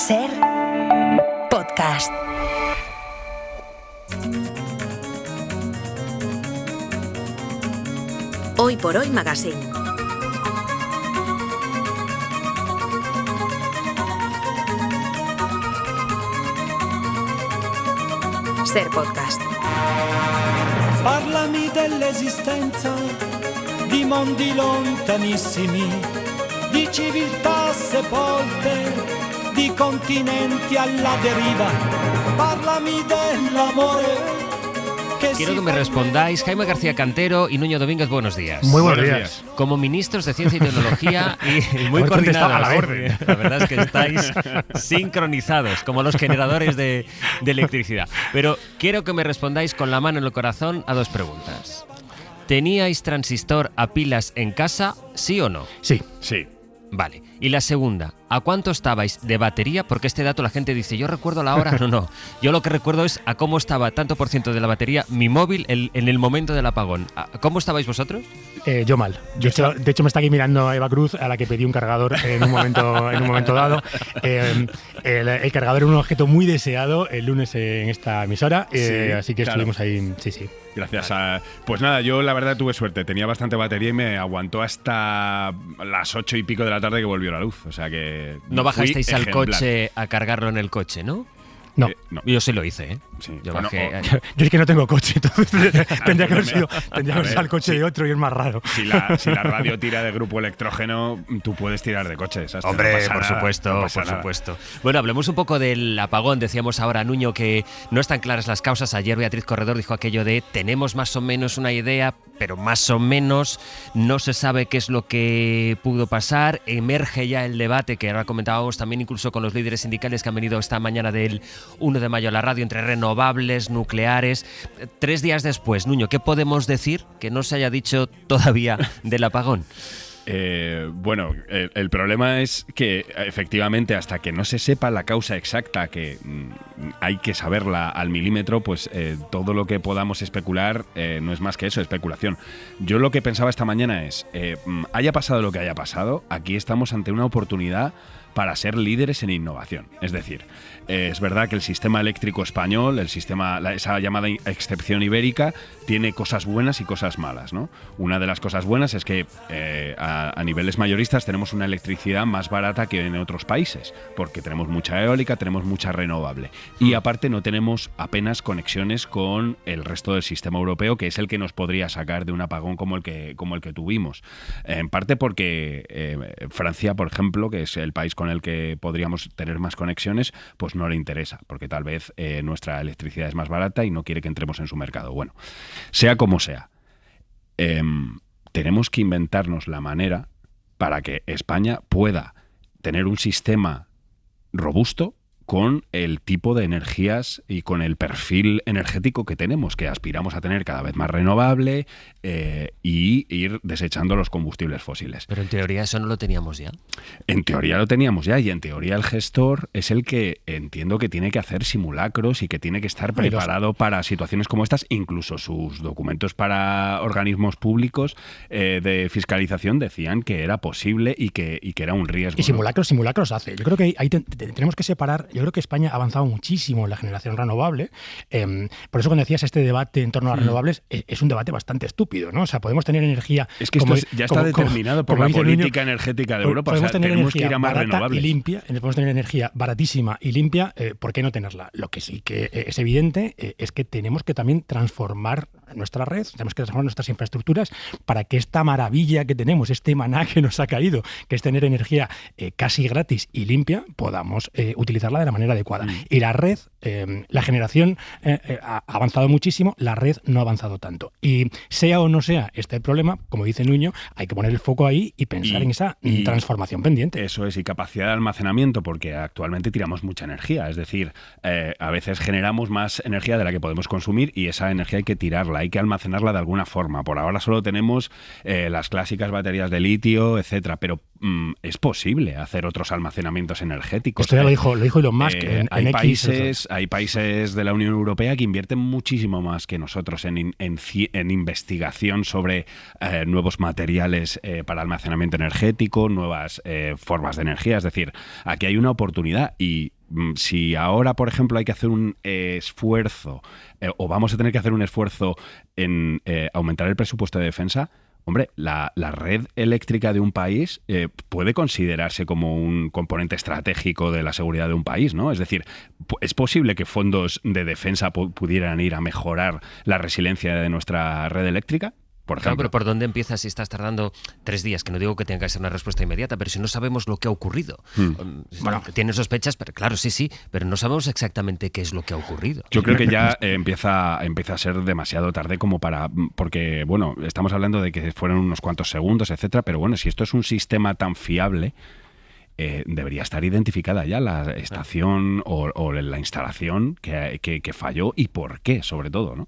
SER Podcast. Hoy por Hoy Magazine. SER Podcast. Parlami dell'esistenza di mondi lontanissimi, di civiltà sepolte, di continenti alla deriva. Parlami dell'amore. Quiero que me respondáis, Jaime García Cantero y Nuño Domínguez, buenos días. Muy buenos días. Como ministros de Ciencia y Tecnología y muy coordinados. A la orden. La verdad es que estáis sincronizados, como los generadores de electricidad. Pero quiero que me respondáis con la mano en el corazón a dos preguntas. ¿Teníais transistor a pilas en casa, sí o no? Sí. Vale. Y la segunda, ¿a cuánto estabais de batería? Porque este dato la gente dice, yo recuerdo la hora. No. Yo lo que recuerdo es a cómo estaba tanto por ciento de la batería mi móvil en el momento del apagón. ¿Cómo estabais vosotros? Yo mal. De hecho, me está aquí mirando Eva Cruz, a la que pedí un cargador en un momento dado. El cargador era un objeto muy deseado el lunes en esta emisora, Sí, así que claro. estuvimos ahí. Sí. Gracias a... Pues nada, yo la verdad tuve suerte. Tenía bastante batería y me aguantó hasta las 8 y pico de la tarde que volvió la luz. O sea que... No bajasteis fui al ejemplar. coche a cargarlo en el coche, ¿no? No. No. Yo sí lo hice, ¿eh? Sí. Yo Bueno, bajé... Yo es que no tengo coche, entonces tendría que haber sido A ver, al coche sí. de otro y es más raro. Si la radio tira de grupo electrógeno, tú puedes tirar de coche. ¿Sabes? Hombre, No pasa por nada, supuesto, no pasa por nada. supuesto. Bueno, hablemos un poco del apagón. Decíamos ahora, Nuño, que no están claras las causas. Ayer Beatriz Corredor dijo aquello de tenemos más o menos una idea, pero más o menos no se sabe qué es lo que pudo pasar. Emerge ya el debate, que ahora comentábamos también incluso con los líderes sindicales que han venido esta mañana del 1 de mayo a la radio, entre renovables, nucleares. 3 días después, Nuño, ¿qué podemos decir que no se haya dicho todavía del apagón? Bueno, el problema es que efectivamente hasta que no se sepa la causa exacta, que hay que saberla al milímetro, pues todo lo que podamos especular no es más que eso, especulación. Yo lo que pensaba esta mañana es, haya pasado lo que haya pasado, aquí estamos ante una oportunidad para ser líderes en innovación. Es decir, es verdad que el sistema eléctrico español, esa llamada excepción ibérica, tiene cosas buenas y cosas malas, ¿no? Una de las cosas buenas es que a niveles mayoristas tenemos una electricidad más barata que en otros países, porque tenemos mucha eólica, tenemos mucha renovable. Y aparte no tenemos apenas conexiones con el resto del sistema europeo, que es el que nos podría sacar de un apagón como el que tuvimos. En parte porque Francia, por ejemplo, que es el país con el que podríamos tener más conexiones, pues no le interesa, porque tal vez nuestra electricidad es más barata y no quiere que entremos en su mercado. Bueno, sea como sea, tenemos que inventarnos la manera para que España pueda tener un sistema robusto con el tipo de energías y con el perfil energético que tenemos, que aspiramos a tener cada vez más renovable y ir desechando los combustibles fósiles. Pero en teoría eso no lo teníamos ya. En teoría lo teníamos ya, y en teoría el gestor es el que entiendo que tiene que hacer simulacros y que tiene que estar preparado para situaciones como estas. Incluso sus documentos para organismos públicos de fiscalización decían que era posible y que era un riesgo. Y simulacros hace. Yo creo que ahí tenemos que separar. Yo creo que España ha avanzado muchísimo en la generación renovable. Por eso cuando decías este debate en torno a renovables, es un debate bastante estúpido, ¿no? O sea, podemos tener energía... Es que esto ya está determinado por la política energética de Europa. O sea, tenemos que ir a más renovables. Y limpia, podemos tener energía baratísima y limpia, ¿por qué no tenerla? Lo que sí que es evidente es que tenemos que también transformar nuestra red, tenemos que transformar nuestras infraestructuras para que esta maravilla que tenemos, este maná que nos ha caído, que es tener energía casi gratis y limpia, podamos utilizarla de la manera adecuada. Y la red, la generación ha avanzado muchísimo, la red no ha avanzado tanto. Y sea o no sea este el problema, como dice Nuño, hay que poner el foco ahí y pensar en esa transformación pendiente. Eso es, y capacidad de almacenamiento, porque actualmente tiramos mucha energía. Es decir, a veces generamos más energía de la que podemos consumir y esa energía hay que tirarla. hay que almacenarla de alguna forma. Por ahora solo tenemos las clásicas baterías de litio, etcétera, pero es posible hacer otros almacenamientos energéticos. Esto ya lo dijo Elon Musk hay X. Hay países de la Unión Europea que invierten muchísimo más que nosotros en investigación sobre nuevos materiales para almacenamiento energético, nuevas formas de energía. Es decir, aquí hay una oportunidad y si ahora, por ejemplo, hay que hacer un esfuerzo o vamos a tener que hacer un esfuerzo en aumentar el presupuesto de defensa, hombre, la red eléctrica de un país puede considerarse como un componente estratégico de la seguridad de un país, ¿no? Es decir, ¿es posible que fondos de defensa pudieran ir a mejorar la resiliencia de nuestra red eléctrica? Por ejemplo. Claro, pero ¿por dónde empiezas si estás tardando 3 días? Que no digo que tenga que ser una respuesta inmediata, pero si no sabemos lo que ha ocurrido. Bueno, tienes sospechas, pero claro, sí, pero no sabemos exactamente qué es lo que ha ocurrido. Yo creo que ya empieza a ser demasiado tarde como para... Porque, bueno, estamos hablando de que fueron unos cuantos segundos, etcétera, pero bueno, si esto es un sistema tan fiable, debería estar identificada ya la estación o la instalación que falló y por qué, sobre todo, ¿no?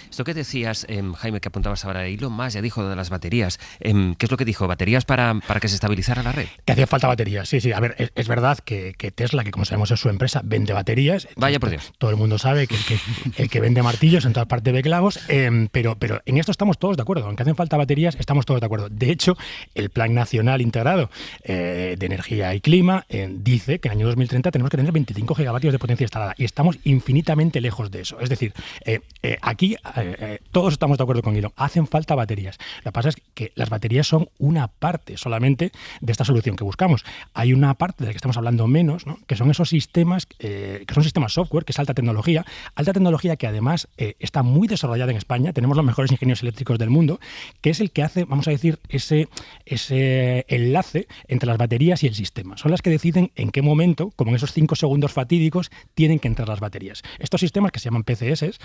Esto que decías, Jaime, que apuntabas ahora, Elon Musk ya dijo de las baterías. ¿Qué es lo que dijo? ¿Baterías para que se estabilizara la red? Que hacía falta baterías, sí. A ver, es verdad que Tesla, que como sabemos es su empresa, vende baterías. Vaya por Dios. Todo el mundo sabe que el que vende martillos en todas partes ve clavos, pero en esto estamos todos de acuerdo. Aunque hacen falta baterías, estamos todos de acuerdo. De hecho, el Plan Nacional Integrado de Energía y Clima dice que en el año 2030 tenemos que tener 25 gigavatios de potencia instalada y estamos infinitamente lejos de eso. Es decir, aquí todos estamos de acuerdo con Elon. Hacen falta baterías. Lo que pasa es que las baterías son una parte solamente de esta solución que buscamos. Hay una parte de la que estamos hablando menos, ¿no? Que son esos sistemas, que son sistemas software, que es alta tecnología que además está muy desarrollada en España. Tenemos los mejores ingenieros eléctricos del mundo, que es el que hace, vamos a decir, ese enlace entre las baterías y el sistema. Son las que deciden en qué momento, como en esos 5 segundos fatídicos, tienen que entrar las baterías. Estos sistemas, que se llaman PCS,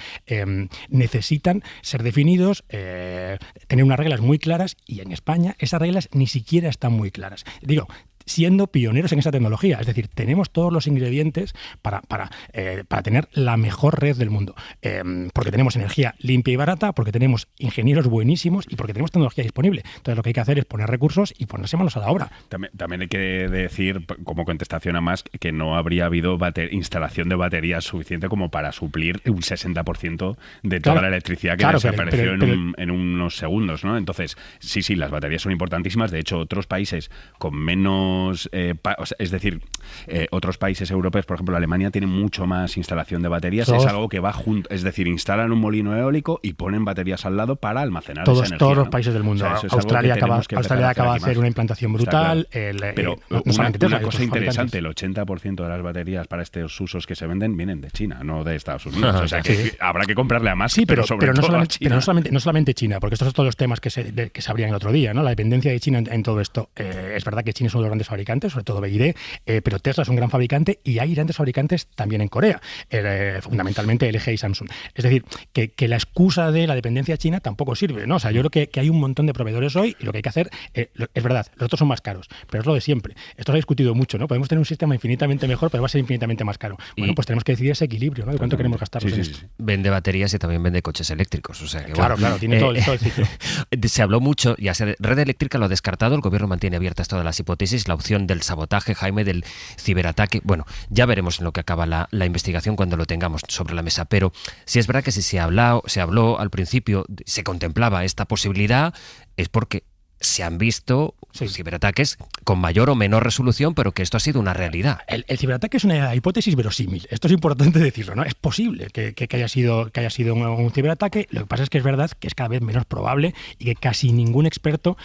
necesitan ser definidos, tener unas reglas muy claras, y en España esas reglas ni siquiera están muy claras. Digo, siendo pioneros en esa tecnología. Es decir, tenemos todos los ingredientes para tener la mejor red del mundo. Porque tenemos energía limpia y barata, porque tenemos ingenieros buenísimos y porque tenemos tecnología disponible. Entonces lo que hay que hacer es poner recursos y ponerse manos a la obra. También hay que decir, como contestación a Musk, que no habría habido instalación de baterías suficiente como para suplir un 60% de toda la electricidad que desapareció en unos segundos, ¿no? Entonces, sí, las baterías son importantísimas. De hecho, otros países con menos... otros países europeos, por ejemplo, Alemania tiene mucho más instalación de baterías. Es algo que va junto, es decir, instalan un molino eólico y ponen baterías al lado para almacenar esa energía. Todos los países del mundo. O sea, Australia acaba de hacer una implantación brutal. Pero una cosa interesante, el 80% de las baterías para estos usos que se venden vienen de China, no de Estados Unidos. O sea, que habrá que comprarle a más, pero no solamente China, porque estos son todos los temas que se abrían el otro día, ¿no? La dependencia de China en todo esto. Es verdad que China es uno de los grandes fabricantes, sobre todo BYD, pero Tesla es un gran fabricante y hay grandes fabricantes también en Corea, fundamentalmente LG y Samsung. Es decir, que la excusa de la dependencia china tampoco sirve, ¿no? O sea, yo creo que hay un montón de proveedores hoy y lo que hay que hacer, es verdad, los otros son más caros, pero es lo de siempre. Esto se ha discutido mucho, ¿no? Podemos tener un sistema infinitamente mejor, pero va a ser infinitamente más caro. Bueno, pues tenemos que decidir ese equilibrio, ¿no? De cuánto queremos gastarnos en esto. Vende baterías y también vende coches eléctricos, o sea que claro, tiene todo el ciclo. Se habló mucho, ya sea Red Eléctrica lo ha descartado, el gobierno mantiene abiertas todas las hipótesis, la opción del sabotaje, Jaime, del ciberataque. Bueno, ya veremos en lo que acaba la investigación cuando lo tengamos sobre la mesa, pero sí es verdad que si se habló al principio, se contemplaba esta posibilidad, es porque se han visto ciberataques con mayor o menor resolución, pero que esto ha sido una realidad. El ciberataque es una hipótesis verosímil. Esto es importante decirlo, ¿no? Es posible que haya sido un ciberataque. Lo que pasa es que es verdad que es cada vez menos probable y que casi ningún experto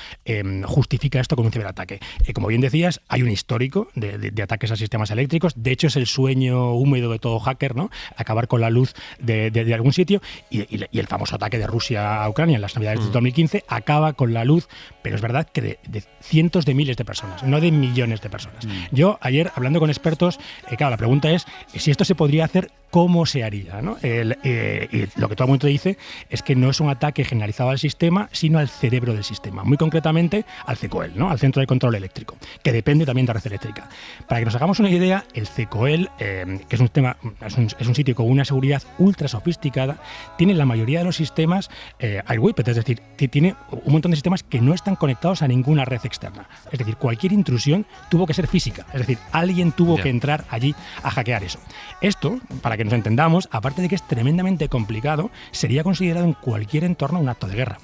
justifica esto con un ciberataque. Como bien decías, hay un histórico de ataques a sistemas eléctricos. De hecho, es el sueño húmedo de todo hacker, ¿no? Acabar con la luz de algún sitio. Y el famoso ataque de Rusia a Ucrania en las Navidades de 2015 acaba con la luz pero es verdad que de cientos de miles de personas, no de millones de personas. Yo ayer, hablando con expertos, claro, la pregunta es si esto se podría hacer, ¿cómo se haría? ¿No? Y lo que todo el mundo dice es que no es un ataque generalizado al sistema, sino al cerebro del sistema, muy concretamente al CECOEL, ¿no? Al Centro de Control Eléctrico, que depende también de la red eléctrica. Para que nos hagamos una idea, el CECOEL, que es un sitio con una seguridad ultra sofisticada, tiene la mayoría de los sistemas airwiped, es decir, tiene un montón de sistemas que no están conectados a ninguna red externa. Es decir, cualquier intrusión tuvo que ser física, es decir, alguien tuvo que entrar allí a hackear eso. Esto, para que nos entendamos, aparte de que es tremendamente complicado, sería considerado en cualquier entorno un acto de guerra.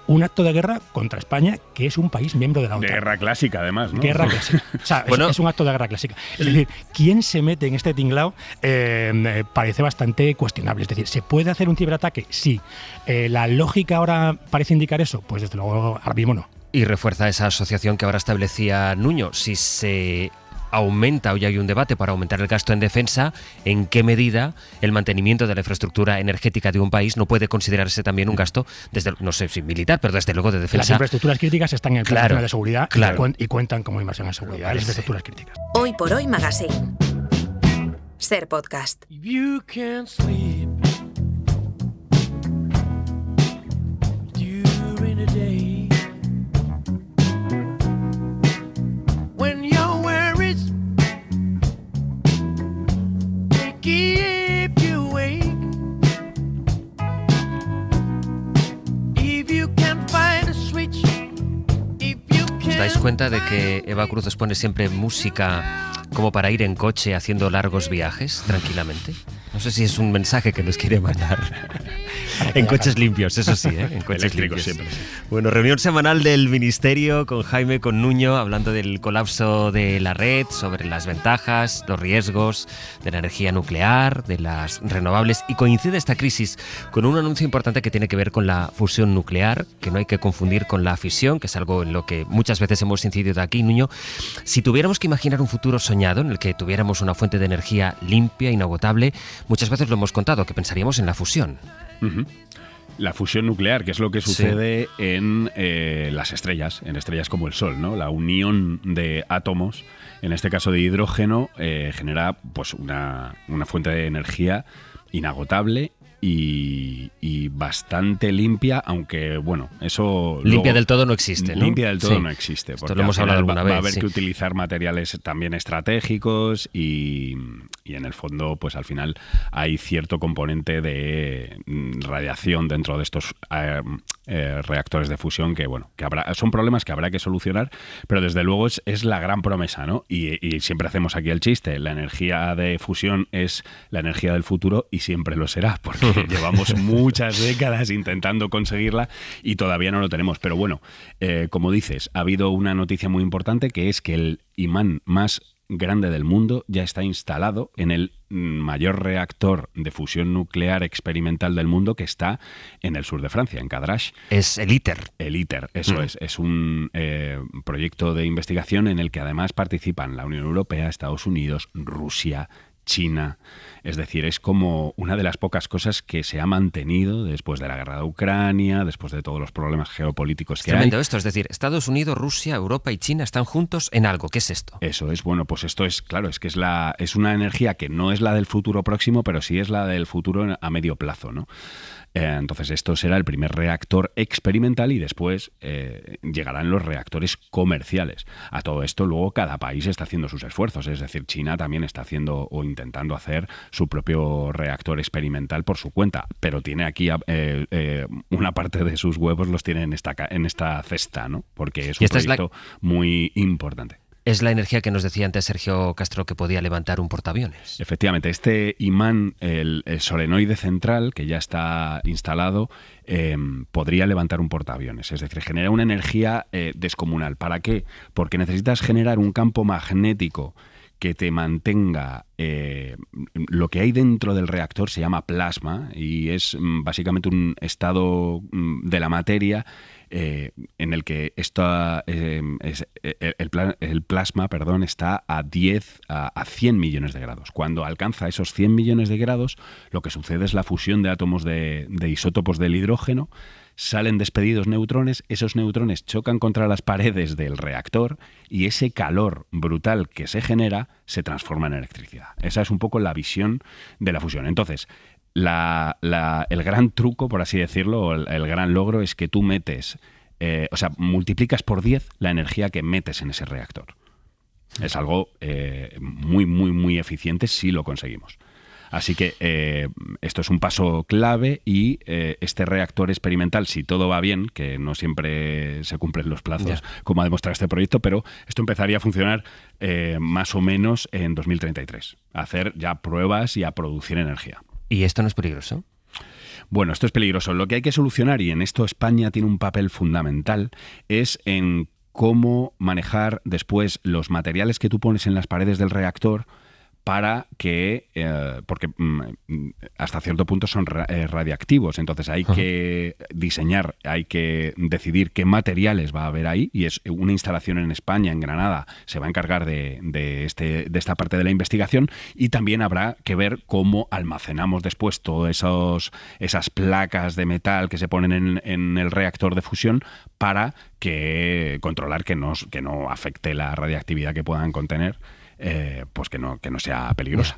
Un acto de guerra contra España, que es un país miembro de la OTAN. De guerra clásica, además, ¿no? Guerra clásica. O sea, es un acto de guerra clásica. Es decir, ¿quién se mete en este tinglao? Parece bastante cuestionable. Es decir, ¿se puede hacer un ciberataque? Sí. ¿La lógica ahora parece indicar eso? Pues desde luego, ahora mismo no. Y refuerza esa asociación que ahora establecía Nuño. Si se aumenta o ya hay un debate para aumentar el gasto en defensa, ¿en qué medida el mantenimiento de la infraestructura energética de un país no puede considerarse también un gasto, desde, no sé si militar, pero desde luego de defensa? Las infraestructuras críticas están en el Plan Nacional de Seguridad y cuentan como inversión en seguridad, las infraestructuras críticas. Hoy por Hoy Magazine. Ser Podcast. You can't sleep during the day when your worries they keep you awake. If you can't find a switch, if you ¿Os dais can't cuenta de que Eva Cruz os pone siempre música como para ir en coche haciendo largos viajes tranquilamente? No sé si es un mensaje que nos quiere mandar. En coches limpios, eso sí, en coches Eléctricos limpios. siempre. Bueno, reunión semanal del Ministerio con Jaime, con Nuño, hablando del colapso de la red, sobre las ventajas, los riesgos de la energía nuclear, de las renovables, y coincide esta crisis con un anuncio importante que tiene que ver con la fusión nuclear, que no hay que confundir con la fisión, que es algo en lo que muchas veces hemos incidido aquí, Nuño. Si tuviéramos que imaginar un futuro soñado en el que tuviéramos una fuente de energía limpia, inagotable, muchas veces lo hemos contado, que pensaríamos en la fusión. La fusión nuclear, que es lo que sucede en las estrellas, en estrellas como el Sol, ¿no? La unión de átomos, en este caso de hidrógeno, genera pues una fuente de energía inagotable y bastante limpia, aunque bueno, eso... Limpia del todo no existe, ¿no? Limpia del todo no existe. Esto lo hemos hablado alguna vez. Va a haber que utilizar materiales también estratégicos y en el fondo, pues al final hay cierto componente de radiación dentro de estos reactores de fusión que, bueno, son problemas que habrá que solucionar, pero desde luego es la gran promesa, ¿no? Y siempre hacemos aquí el chiste, la energía de fusión es la energía del futuro y siempre lo será, porque llevamos muchas décadas intentando conseguirla y todavía no lo tenemos. Pero bueno, como dices, ha habido una noticia muy importante, que es que el imán más grande del mundo ya está instalado en el mayor reactor de fusión nuclear experimental del mundo, que está en el sur de Francia, en Cadarache. Es el ITER. El ITER, eso es. Es un proyecto de investigación en el que además participan la Unión Europea, Estados Unidos, Rusia, China. Es decir, es como una de las pocas cosas que se ha mantenido después de la guerra de Ucrania, después de todos los problemas geopolíticos que hay. Tremendo esto, es decir, Estados Unidos, Rusia, Europa y China están juntos en algo. ¿Qué es esto? Eso es, bueno, pues esto es, claro, es que es una energía que no es la del futuro próximo, pero sí es la del futuro a medio plazo, ¿no? Entonces esto será el primer reactor experimental y después llegarán los reactores comerciales. A todo esto luego cada país está haciendo sus esfuerzos, es decir, China también está haciendo o intentando hacer su propio reactor experimental por su cuenta, pero tiene aquí una parte de sus huevos los tiene en esta cesta, ¿no? Porque es un proyecto muy importante. Es la energía que nos decía antes Sergio Castro que podía levantar un portaaviones. Efectivamente, este imán, el solenoide central, que ya está instalado, podría levantar un portaaviones. Es decir, genera una energía descomunal. ¿Para qué? Porque necesitas generar un campo magnético que te mantenga lo que hay dentro del reactor, se llama plasma, y es básicamente un estado de la materia en el que el plasma está a 100 millones de grados. Cuando alcanza esos 100 millones de grados, lo que sucede es la fusión de átomos de isótopos del hidrógeno, salen despedidos neutrones, esos neutrones chocan contra las paredes del reactor y ese calor brutal que se genera se transforma en electricidad. Esa es un poco la visión de la fusión. Entonces, el gran truco, por así decirlo, el gran logro es que tú metes, multiplicas por 10 la energía que metes en ese reactor. Es algo muy, muy, muy eficiente si lo conseguimos. Así que esto es un paso clave y este reactor experimental, si todo va bien, que no siempre se cumplen los plazos, como ha demostrado este proyecto, pero esto empezaría a funcionar más o menos en 2033, a hacer ya pruebas y a producir energía. ¿Y esto no es peligroso? Bueno, esto es peligroso. Lo que hay que solucionar, y en esto España tiene un papel fundamental, es en cómo manejar después los materiales que tú pones en las paredes del reactor para que, porque hasta cierto punto son radiactivos, entonces hay que diseñar, hay que decidir qué materiales va a haber ahí, y es una instalación en España, en Granada, se va a encargar de esta parte de la investigación, y también habrá que ver cómo almacenamos después todas esas placas de metal que se ponen en el reactor de fusión para controlar que no afecte la radiactividad que puedan contener. Pues que no sea peligrosa.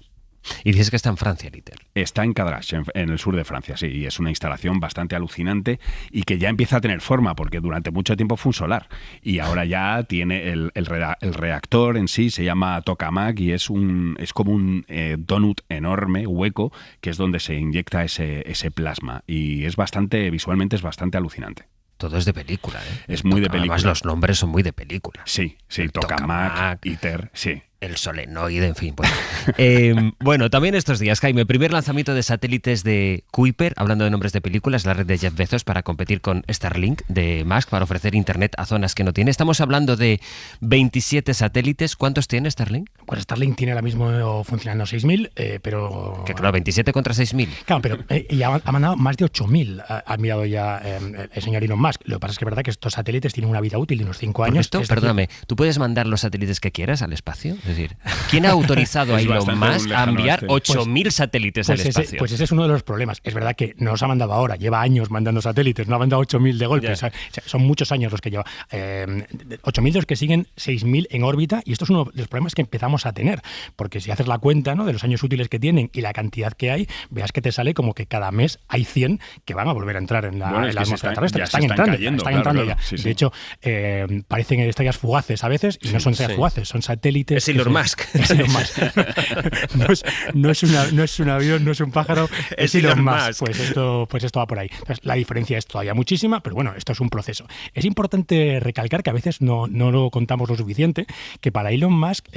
Y dices que está en Francia, el ITER. Está en Cadarache, en el sur de Francia, sí, y es una instalación bastante alucinante y que ya empieza a tener forma, porque durante mucho tiempo fue un solar y ahora ya tiene el reactor en sí, se llama tokamak y es como un donut enorme, hueco, que es donde se inyecta ese plasma, y visualmente es bastante alucinante. Todo es de película, ¿eh? Es muy de película. Además, los nombres son muy de película. Sí, tokamak, ITER, sí. El solenoide, en fin. Bueno, también estos días, Jaime, primer lanzamiento de satélites de Kuiper, hablando de nombres de películas, la red de Jeff Bezos para competir con Starlink de Musk para ofrecer internet a zonas que no tiene. Estamos hablando de 27 satélites. ¿Cuántos tiene Starlink? Pues Starlink tiene ahora mismo funcionando 6.000, pero... Que claro, 27 contra 6.000. Claro, pero ya ha mandado más de 8.000, ha mirado ya el señor Elon Musk. Lo que pasa es que es verdad que estos satélites tienen una vida útil de unos 5 años. Esto, perdóname, ¿tú puedes mandar los satélites que quieras al espacio? Es decir, ¿quién ha autorizado a Elon Musk a enviar 8.000 satélites al espacio? Pues ese es uno de los problemas. Es verdad que no los ha mandado ahora, lleva años mandando satélites, no ha mandado 8.000 de golpe. O sea, son muchos años los que lleva. 8.000 de los que siguen 6.000 en órbita, y esto es uno de los problemas que empezamos a tener, porque si haces la cuenta, ¿no?, de los años útiles que tienen y la cantidad que hay, veas que te sale como que cada mes hay 100 que van a volver a entrar en la atmósfera terrestre. Están entrando ya. Sí. De hecho, parecen estrellas fugaces a veces, y no son estrellas fugaces, son satélites. Es Elon Musk. No es un avión, no es un pájaro, es Elon Musk. Pues esto va por ahí. Entonces, la diferencia es todavía muchísima, pero bueno, esto es un proceso. Es importante recalcar que a veces no lo contamos lo suficiente, que para Elon Musk,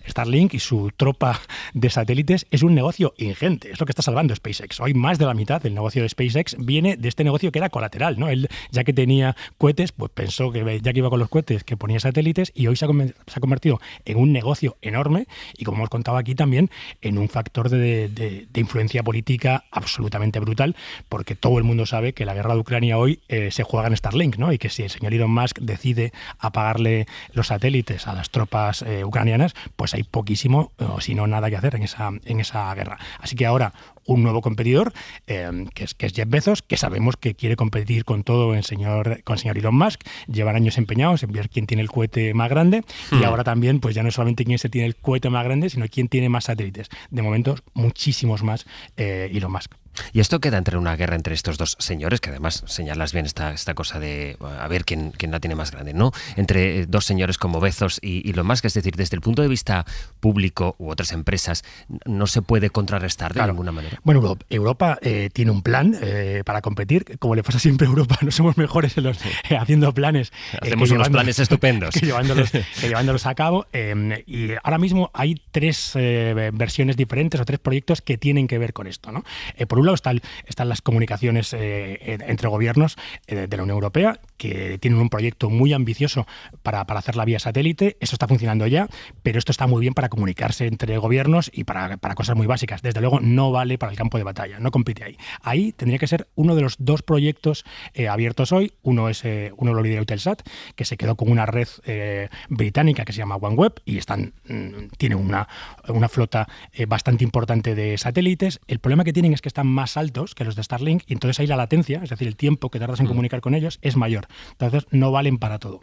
Starlink y su tropa de satélites es un negocio ingente. Es lo que está salvando SpaceX. Hoy más de la mitad del negocio de SpaceX viene de este negocio que era colateral, ¿no? Él, ya que tenía cohetes, pues pensó que ya que iba con los cohetes, que ponía satélites, y hoy se ha convertido en un negocio enorme, y como hemos contado aquí también, en un factor de influencia política absolutamente brutal, porque todo el mundo sabe que la guerra de Ucrania hoy se juega en Starlink, ¿no? Y que si el señor Elon Musk decide apagarle los satélites a las tropas ucranianas, pues hay poquísimo, o si no nada que hacer en esa guerra. Así que ahora un nuevo competidor, que es Jeff Bezos, que sabemos que quiere competir con todo con el señor Elon Musk. Llevan años empeñados en ver quién tiene el cohete más grande, y ahora también, pues ya no solamente quién se tiene el cohete más grande, sino quién tiene más satélites. De momento, muchísimos más Elon Musk. Y esto queda entre una guerra entre estos dos señores, que además señalas bien esta cosa de a ver quién la tiene más grande, ¿no? Entre dos señores como Bezos y Elon Musk, es decir, desde el punto de vista público u otras empresas, no se puede contrarrestar de ninguna manera. Bueno, Europa tiene un plan para competir. Como le pasa siempre a Europa, no somos mejores haciendo planes. Hacemos unos planes estupendos. Que llevándolos a cabo. Y ahora mismo hay 3 versiones diferentes, o 3 proyectos que tienen que ver con esto, ¿no? Por un lado están las comunicaciones entre gobiernos de la Unión Europea, que tienen un proyecto muy ambicioso para hacer la vía satélite. Esto está funcionando ya, pero esto está muy bien para comunicarse entre gobiernos y para cosas muy básicas. Desde luego no vale para el campo de batalla, no compite ahí. Ahí tendría que ser uno de los 2 proyectos abiertos hoy. Uno lo lidera Eutelsat, que se quedó con una red británica que se llama OneWeb, y tienen una flota bastante importante de satélites. El problema que tienen es que están más altos que los de Starlink y entonces ahí la latencia, es decir, el tiempo que tardas en comunicar con ellos es mayor. Entonces no valen para todo.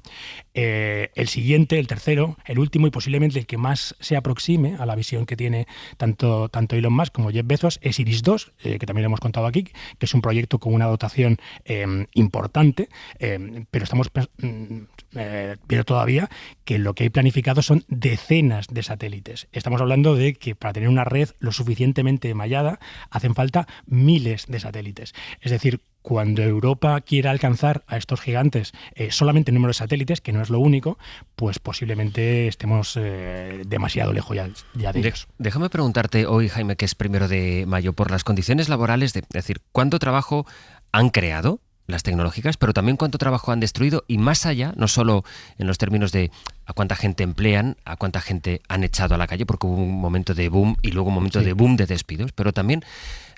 El siguiente, el tercero, el último y posiblemente el que más se aproxime a la visión que tiene tanto Elon Musk como Jeff Bezos es Iris 2, que también hemos contado aquí, que es un proyecto con una dotación importante, pero estamos viendo todavía que lo que hay planificado son decenas de satélites. Estamos hablando de que para tener una red lo suficientemente mallada hacen falta miles de satélites. Es decir, cuando Europa quiera alcanzar a estos gigantes solamente el número de satélites, que no es lo único, pues posiblemente estemos demasiado lejos ya de ellos. Déjame preguntarte hoy, Jaime, que es 1 de mayo, por las condiciones laborales, es decir, ¿cuánto trabajo han creado las tecnológicas, pero también cuánto trabajo han destruido? Y más allá, no solo en los términos de a cuánta gente emplean, a cuánta gente han echado a la calle, porque hubo un momento de boom y luego un momento de boom de despidos, pero también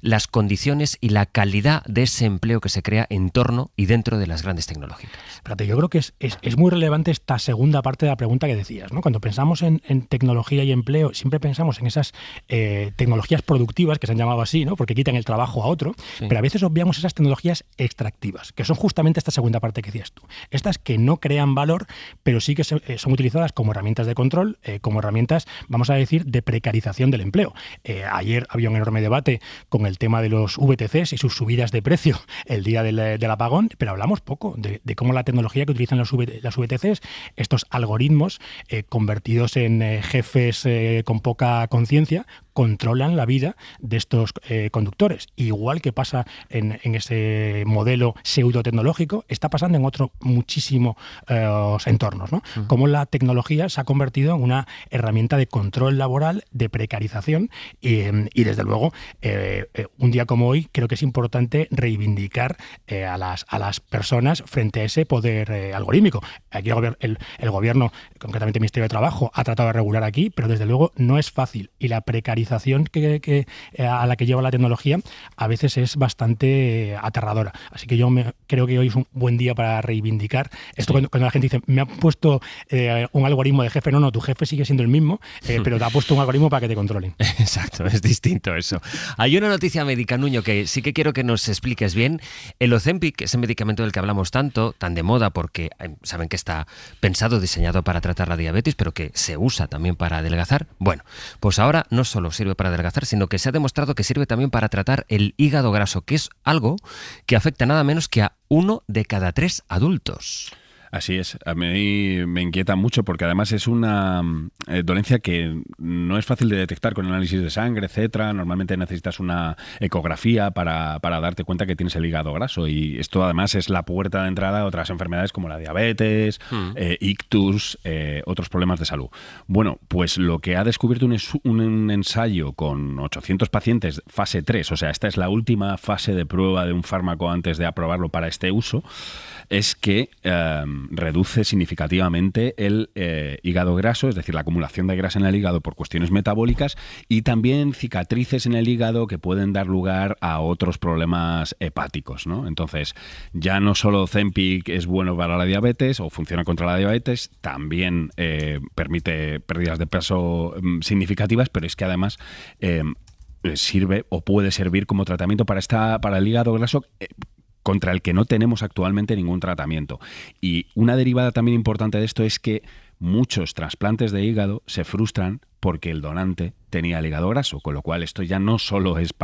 las condiciones y la calidad de ese empleo que se crea en torno y dentro de las grandes tecnológicas. Espérate, yo creo que es muy relevante esta segunda parte de la pregunta que decías, ¿no? Cuando pensamos en tecnología y empleo, siempre pensamos en esas tecnologías productivas, que se han llamado así, ¿no? Porque quitan el trabajo a otro, pero a veces obviamos esas tecnologías extractivas, que son justamente esta segunda parte que decías tú. Estas que no crean valor, pero sí que son utilizadas como herramientas de control, como herramientas, vamos a decir, de precarización del empleo. Ayer había un enorme debate con el tema de los VTCs y sus subidas de precio el día del apagón, pero hablamos poco de cómo la tecnología que utilizan las VTCs, estos algoritmos convertidos en jefes con poca conciencia, controlan la vida de estos conductores. Igual que pasa en ese modelo pseudotecnológico, está pasando en otros muchísimos entornos, ¿no? Cómo la tecnología se ha convertido en una herramienta de control laboral, de precarización y desde luego, un día como hoy, creo que es importante reivindicar a las personas frente a ese poder algorítmico. Aquí el gobierno, concretamente el Ministerio de Trabajo, ha tratado de regular aquí, pero desde luego no es fácil y la precarización a la que lleva la tecnología a veces es bastante aterradora. Así que yo creo que hoy es un buen día para reivindicar esto. Cuando la gente dice, me ha puesto un algoritmo de jefe, no, tu jefe sigue siendo el mismo, pero te ha puesto un algoritmo para que te controlen. Exacto, es distinto eso. Hay una noticia médica, Nuño, que sí que quiero que nos expliques bien. El Ozempic, ese medicamento del que hablamos tanto, tan de moda, porque saben que está pensado, diseñado para tratar la diabetes, pero que se usa también para adelgazar. Bueno, pues ahora no solo sirve para adelgazar, sino que se ha demostrado que sirve también para tratar el hígado graso, que es algo que afecta nada menos que a 1 de cada 3 adultos. Así es, a mí me inquieta mucho porque además es una dolencia que no es fácil de detectar con análisis de sangre, etcétera. Normalmente necesitas una ecografía para darte cuenta que tienes el hígado graso y esto además es la puerta de entrada a otras enfermedades como la diabetes, ictus, otros problemas de salud. Bueno, pues lo que ha descubierto un ensayo con 800 pacientes, fase 3, o sea, esta es la última fase de prueba de un fármaco antes de aprobarlo para este uso, es que reduce significativamente el hígado graso, es decir, la acumulación de grasa en el hígado por cuestiones metabólicas y también cicatrices en el hígado que pueden dar lugar a otros problemas hepáticos, ¿no? Entonces, ya no solo Ozempic es bueno para la diabetes o funciona contra la diabetes, también permite pérdidas de peso significativas, pero es que además sirve o puede servir como tratamiento para el hígado graso contra el que no tenemos actualmente ningún tratamiento. Y una derivada también importante de esto es que muchos trasplantes de hígado se frustran porque el donante tenía el hígado graso, con lo cual esto ya no solo es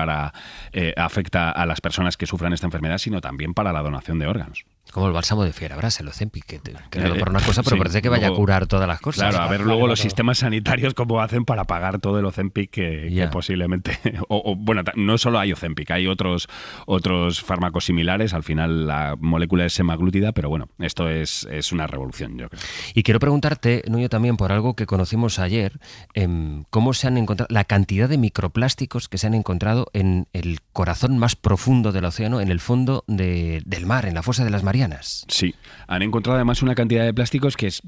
afecta a las personas que sufran esta enfermedad, sino también para la donación de órganos. Como el bálsamo de Fierabras, el Ozempic, que creado por una cosa, pero parece que vaya a curar todas las cosas. Claro, a ver luego los sistemas sanitarios cómo hacen para pagar todo el Ozempic que posiblemente... Bueno, no solo hay Ozempic, hay otros fármacos similares, al final la molécula es semaglútida, pero bueno, esto es una revolución, yo creo. Y quiero preguntarte, Nuño, también por algo que conocimos ayer, cómo se han encontrado, la cantidad de microplásticos que se han encontrado en el corazón más profundo del océano, en el fondo del mar, en la fosa de las Marianas. Marianas. Sí, han encontrado además una cantidad de plásticos que es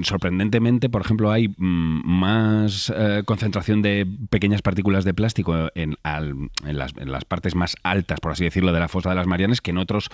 sorprendentemente, por ejemplo, hay más concentración de pequeñas partículas de plástico en las partes más altas, por así decirlo, de la fosa de las Marianas que en otras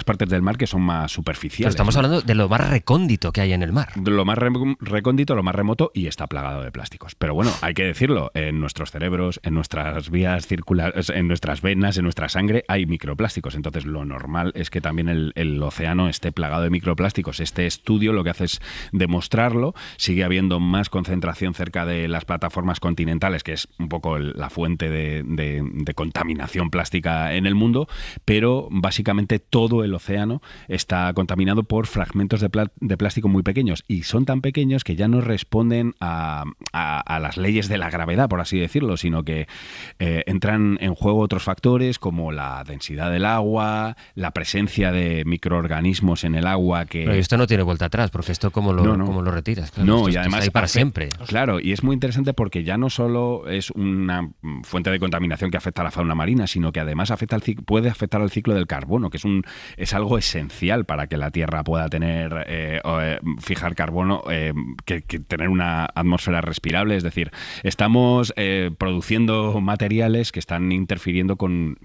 partes del mar que son más superficiales. Pero estamos hablando de lo más recóndito que hay en el mar. De lo más recóndito, lo más remoto, y está plagado de plásticos. Pero bueno, hay que decirlo, en nuestros cerebros, en nuestras vías circulares, en nuestras venas, en nuestra sangre, hay microplásticos. Entonces lo normal es que también el océano esté plagado de microplásticos. Este estudio lo que hace es demostrarlo. Sigue habiendo más concentración cerca de las plataformas continentales, que es un poco la fuente de contaminación plástica en el mundo, pero básicamente todo el océano está contaminado por fragmentos de plástico muy pequeños, y son tan pequeños que ya no responden a las leyes de la gravedad, por así decirlo, sino que entran en juego otros factores como la densidad del agua, la presencia de microorganismos en el agua que... Pero esto no tiene vuelta atrás, porque esto ¿cómo lo retiras? Claro, No, esto y además está ahí para siempre. Claro, y es muy interesante porque ya no solo es una fuente de contaminación que afecta a la fauna marina, sino que además puede afectar al ciclo del carbono, que es algo esencial para que la Tierra pueda fijar carbono, que tener una atmósfera respirable. Es decir, estamos produciendo materiales que están interfiriendo con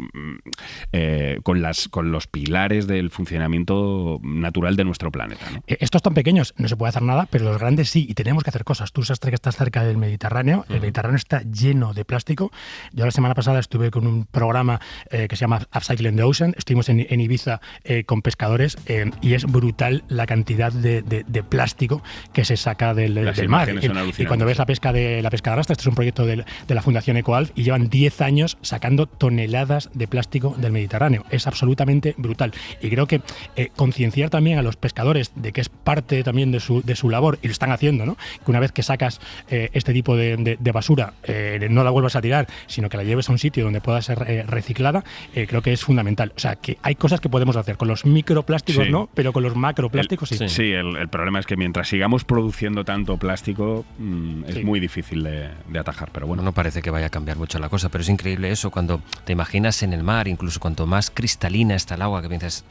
los pilares del funcionamiento natural de nuestro planeta, ¿no? Estos tan pequeños no se puede hacer nada, pero los grandes sí, y tenemos que hacer cosas. Tú sabes que estás cerca del Mediterráneo, el Mediterráneo está lleno de plástico. Yo la semana pasada estuve con un programa que se llama Upcycling the Ocean, estuvimos en Ibiza con pescadores, y es brutal la cantidad de plástico que se saca del mar. Y cuando ves la pesca de arrastre, este es un proyecto de la Fundación EcoAlf, y llevan 10 años sacando toneladas de plástico del Mediterráneo. Es absolutamente brutal. Y creo que concienciar también a los pescadores de que es parte también de su labor, y lo están haciendo, ¿no? Que una vez que sacas este tipo de basura, no la vuelvas a tirar, sino que la lleves a un sitio donde pueda ser reciclada, creo que es fundamental. O sea, que hay cosas que podemos hacer con los microplásticos, sí, no, pero con los macroplásticos sí. Sí, el problema es que mientras sigamos produciendo tanto plástico, es muy difícil de atajar, pero bueno. No parece que vaya a cambiar mucho la cosa, pero es increíble eso, cuando te imaginas en el mar, incluso cuanto más cristalina está el agua, que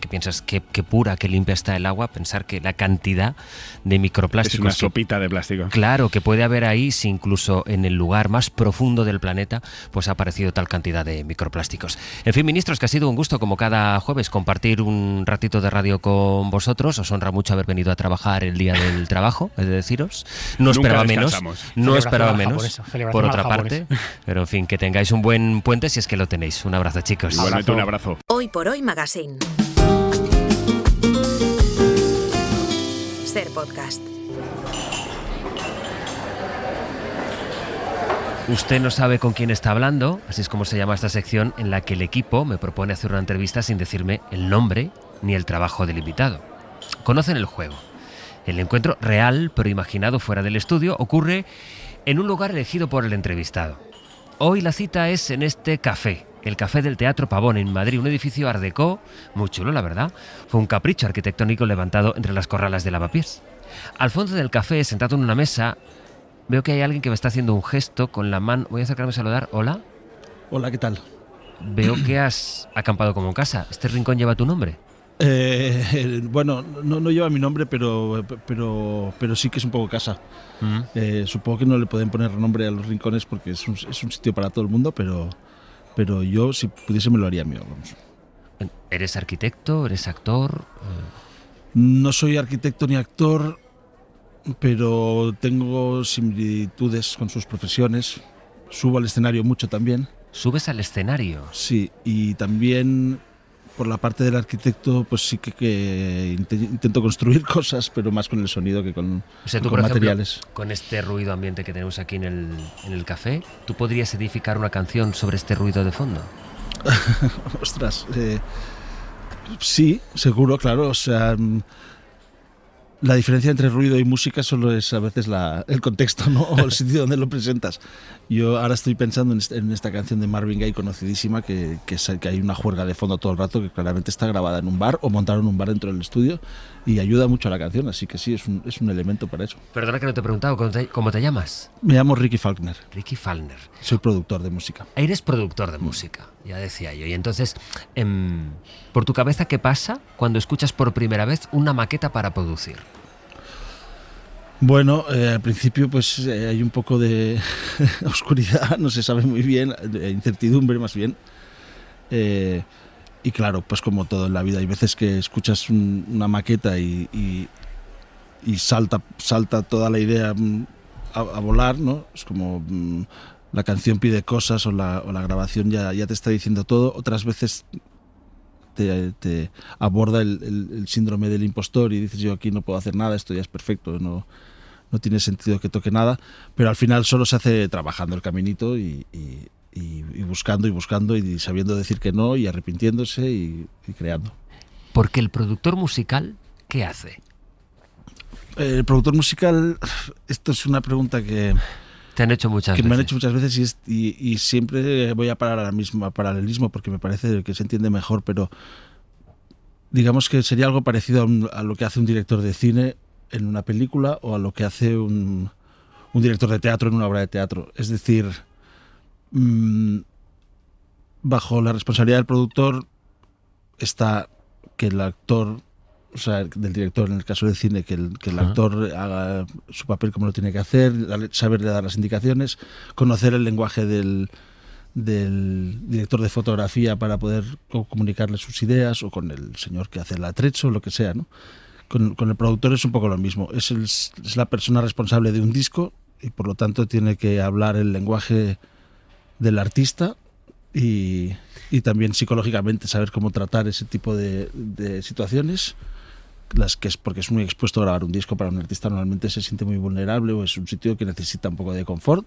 piensas qué pura, qué limpia está el agua, pensar que la cantidad de microplásticos... Es una sopita de plástico. Claro, que puede haber ahí, si incluso en el lugar más profundo del planeta, pues ha aparecido tal cantidad de microplásticos. En fin, ministros, que ha sido un gusto, como cada jueves, compartir un ratito de radio con vosotros. Os honra mucho haber venido a trabajar el día del trabajo, he de deciros. No esperaba menos, por otra parte. Pero en fin, que tengáis un buen puente si es que lo tenéis. Un abrazo, chicos. Igualmente, un abrazo. Hoy por Hoy Magazine. Ser Podcast. Usted no sabe con quién está hablando, así es como se llama esta sección en la que el equipo me propone hacer una entrevista sin decirme el nombre ni el trabajo del invitado. Conocen el juego. El encuentro real, pero imaginado fuera del estudio, ocurre en un lugar elegido por el entrevistado. Hoy la cita es en este café, el Café del Teatro Pavón en Madrid, un edificio art déco, muy chulo la verdad. Fue un capricho arquitectónico levantado entre las corralas de Lavapiés. Al fondo del café, sentado en una mesa, veo que hay alguien que me está haciendo un gesto con la mano. Voy a acercarme a saludar. ¿Hola? Hola, ¿qué tal? Veo que has acampado como en casa. ¿Este rincón lleva tu nombre? Bueno, no lleva mi nombre, pero sí que es un poco casa. Supongo que no le pueden poner nombre a los rincones porque es un sitio para todo el mundo, pero yo, si pudiese, me lo haría mío. Vamos. ¿Eres arquitecto? ¿Eres actor? No soy arquitecto ni actor, pero tengo similitudes con sus profesiones. Subo al escenario mucho también. ¿Subes al escenario? Sí, y también por la parte del arquitecto, pues sí que intento construir cosas, pero más con el sonido que con, o sea, tú, con por materiales. Ejemplo, con este ruido ambiente que tenemos aquí en el café, ¿tú podrías edificar una canción sobre este ruido de fondo? Ostras, sí, seguro, claro. O sea, La diferencia entre ruido y música solo es a veces el contexto, ¿no? O el sitio donde lo presentas. Yo ahora estoy pensando en esta canción de Marvin Gaye conocidísima, que hay una juerga de fondo todo el rato, que claramente está grabada en un bar o montaron un bar dentro del estudio y ayuda mucho a la canción, así que sí, es un elemento para eso. Perdona que no te he preguntado, ¿cómo te llamas? Me llamo Ricky Faulkner. Ricky Faulkner. Soy productor de música. Eres productor de música, ya decía yo. Y entonces, ¿por tu cabeza qué pasa cuando escuchas por primera vez una maqueta para producir? Bueno, al principio pues hay un poco de oscuridad, no se sabe muy bien, incertidumbre más bien. Y claro, pues como todo en la vida, hay veces que escuchas una maqueta y salta toda la idea a volar, ¿no? Es como la canción pide cosas o la grabación ya te está diciendo todo. Otras veces te aborda el síndrome del impostor y dices, yo aquí no puedo hacer nada, esto ya es perfecto, no tiene sentido que toque nada, pero al final solo se hace trabajando el caminito y buscando y sabiendo decir que no y arrepintiéndose y creando. Porque el productor musical, ¿qué hace? El productor musical, esto es una pregunta que te han hecho muchas veces. Me han hecho muchas veces y siempre voy a parar al mismo paralelismo porque me parece que se entiende mejor, pero digamos que sería algo parecido a lo que hace un director de cine en una película o a lo que hace un director de teatro en una obra de teatro. Es decir, bajo la responsabilidad del productor está que el actor, o sea, del director en el caso del cine, que el actor haga su papel como lo tiene que hacer, saberle dar las indicaciones, conocer el lenguaje del director de fotografía para poder comunicarle sus ideas, o con el señor que hace el atrecho, lo que sea, ¿no? Con el productor es un poco lo mismo. Es la persona responsable de un disco y por lo tanto tiene que hablar el lenguaje del artista y también psicológicamente saber cómo tratar ese tipo de situaciones, porque es muy expuesto a grabar un disco. Para un artista normalmente se siente muy vulnerable o es un sitio que necesita un poco de confort,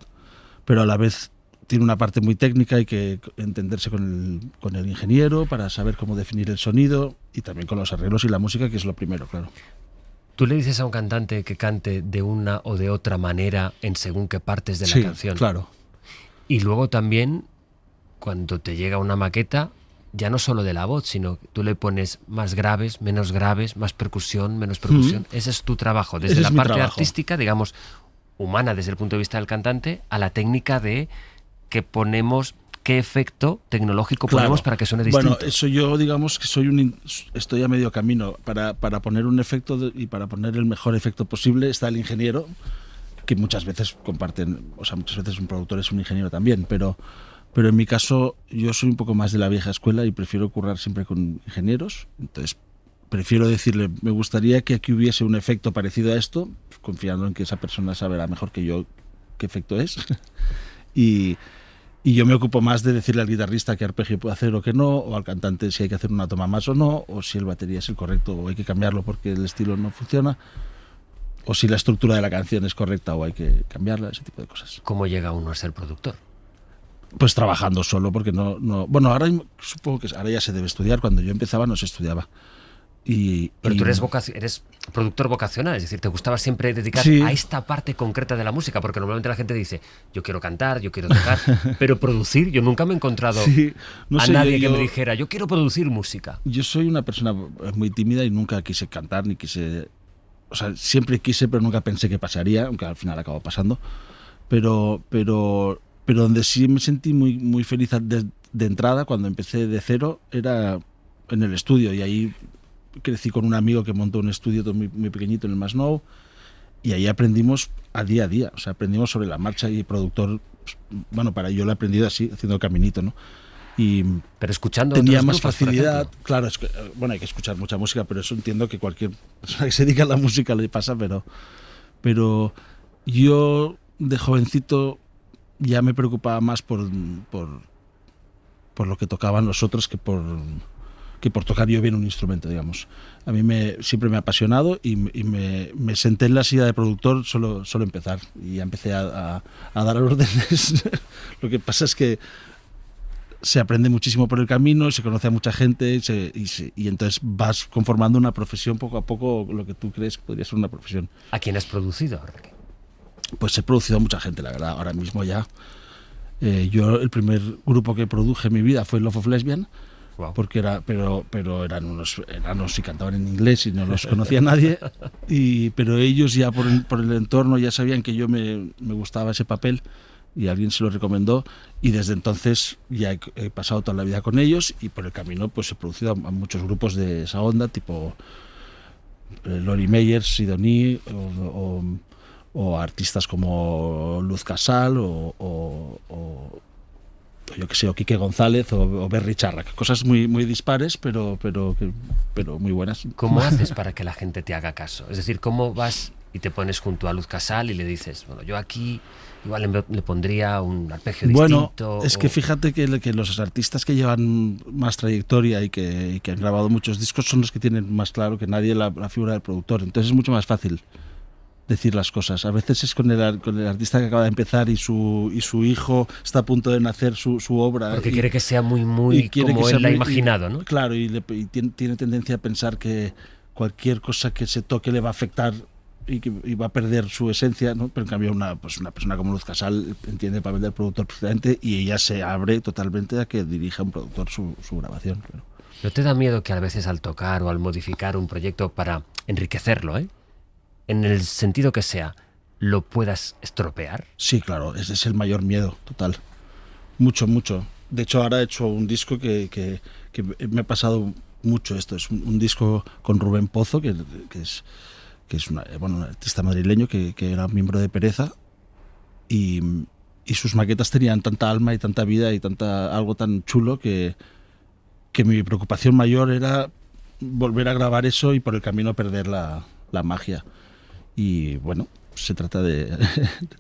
pero a la vez tiene una parte muy técnica, hay que entenderse con el ingeniero para saber cómo definir el sonido y también con los arreglos y la música, que es lo primero, claro. ¿Tú le dices a un cantante que cante de una o de otra manera en según qué partes de la canción? Claro. Y luego también, cuando te llega una maqueta, ya no solo de la voz, sino que tú le pones más graves, más percusión, menos percusión. Ese es tu trabajo, desde la parte artística, digamos, humana desde el punto de vista del cantante, a la técnica de que ponemos, qué efecto tecnológico ponemos para que suene distinto. Bueno, eso yo digamos que estoy a medio camino. Para poner un efecto y para poner el mejor efecto posible está el ingeniero, que muchas veces comparten, o sea, muchas veces un productor es un ingeniero también, pero en mi caso yo soy un poco más de la vieja escuela y prefiero currar siempre con ingenieros. Entonces prefiero decirle, me gustaría que aquí hubiese un efecto parecido a esto, confiando en que esa persona sabrá mejor que yo qué efecto es. y yo me ocupo más de decirle al guitarrista qué arpegio puede hacer o qué no, o al cantante si hay que hacer una toma más o no, o si el batería es el correcto o hay que cambiarlo porque el estilo no funciona, o si la estructura de la canción es correcta o hay que cambiarla, ese tipo de cosas. ¿Cómo llega uno a ser productor? Pues trabajando solo, porque no bueno, ahora supongo que ahora ya se debe estudiar. Cuando yo empezaba no se estudiaba. Pero tú eres productor vocacional, es decir, te gustaba siempre dedicar a esta parte concreta de la música, porque normalmente la gente dice, yo quiero cantar, yo quiero tocar, pero producir, yo nunca me he encontrado a nadie que me dijera, yo quiero producir música. Yo soy una persona muy tímida y nunca quise cantar, ni quise... O sea, siempre quise, pero nunca pensé que pasaría, aunque al final acabó pasando. Pero donde sí me sentí muy, muy feliz de entrada, cuando empecé de cero, era en el estudio, y ahí crecí con un amigo que montó un estudio muy, muy pequeñito en el Masnou, y ahí aprendimos a día, o sea, aprendimos sobre la marcha, y productor, bueno, yo lo he aprendido así, haciendo el caminito, ¿no? Pero escuchando tenía otros más grupos, facilidad, claro, bueno, hay que escuchar mucha música, pero eso entiendo que cualquier persona que se dedica a la música le pasa, pero yo de jovencito ya me preocupaba más por lo que tocaban los otros que por tocar yo bien un instrumento, digamos. A mí siempre me ha apasionado y me senté en la silla de productor solo empezar, y ya empecé a dar órdenes. Lo que pasa es que se aprende muchísimo por el camino, se conoce a mucha gente y entonces vas conformando una profesión poco a poco, lo que tú crees que podría ser una profesión. ¿A quién has producido? Pues he producido a mucha gente, la verdad, ahora mismo ya. Yo el primer grupo que produje en mi vida fue Love of Lesbian, Wow. porque pero eran unos enanos y cantaban en inglés y no los conocía nadie, pero ellos ya por el entorno ya sabían que yo me gustaba ese papel y alguien se lo recomendó y desde entonces ya he pasado toda la vida con ellos y por el camino pues he producido a muchos grupos de esa onda, tipo Lori Meyers, Sidonie o artistas como Luz Casal o yo que sé, o Quique González o Berry Charrac, cosas muy, muy dispares pero muy buenas. ¿Cómo haces para que la gente te haga caso? Es decir, ¿cómo vas y te pones junto a Luz Casal y le dices, bueno, yo aquí igual le pondría un arpegio distinto? Bueno, es que fíjate que los artistas que llevan más trayectoria y que han grabado muchos discos son los que tienen más claro que nadie la figura del productor. Entonces es mucho más fácil decir las cosas. A veces es con el artista que acaba de empezar y su hijo está a punto de nacer su obra. Porque quiere que sea muy como él la ha imaginado, ¿no? Claro, y tiene tendencia a pensar que cualquier cosa que se toque le va a afectar y va a perder su esencia, ¿no? Pero en cambio una persona como Luz Casal entiende el papel del productor perfectamente y ella se abre totalmente a que dirija un productor su grabación. Claro. ¿No te da miedo que a veces al tocar o al modificar un proyecto para enriquecerlo, en el sentido que sea, lo puedas estropear? Sí, claro, ese es el mayor miedo, total. Mucho, mucho. De hecho, ahora he hecho un disco que me ha pasado mucho esto. Es un disco con Rubén Pozo, que es un artista madrileño que era miembro de Pereza y sus maquetas tenían tanta alma y tanta vida y algo tan chulo que mi preocupación mayor era volver a grabar eso y por el camino perder la magia. Y bueno, se trata de...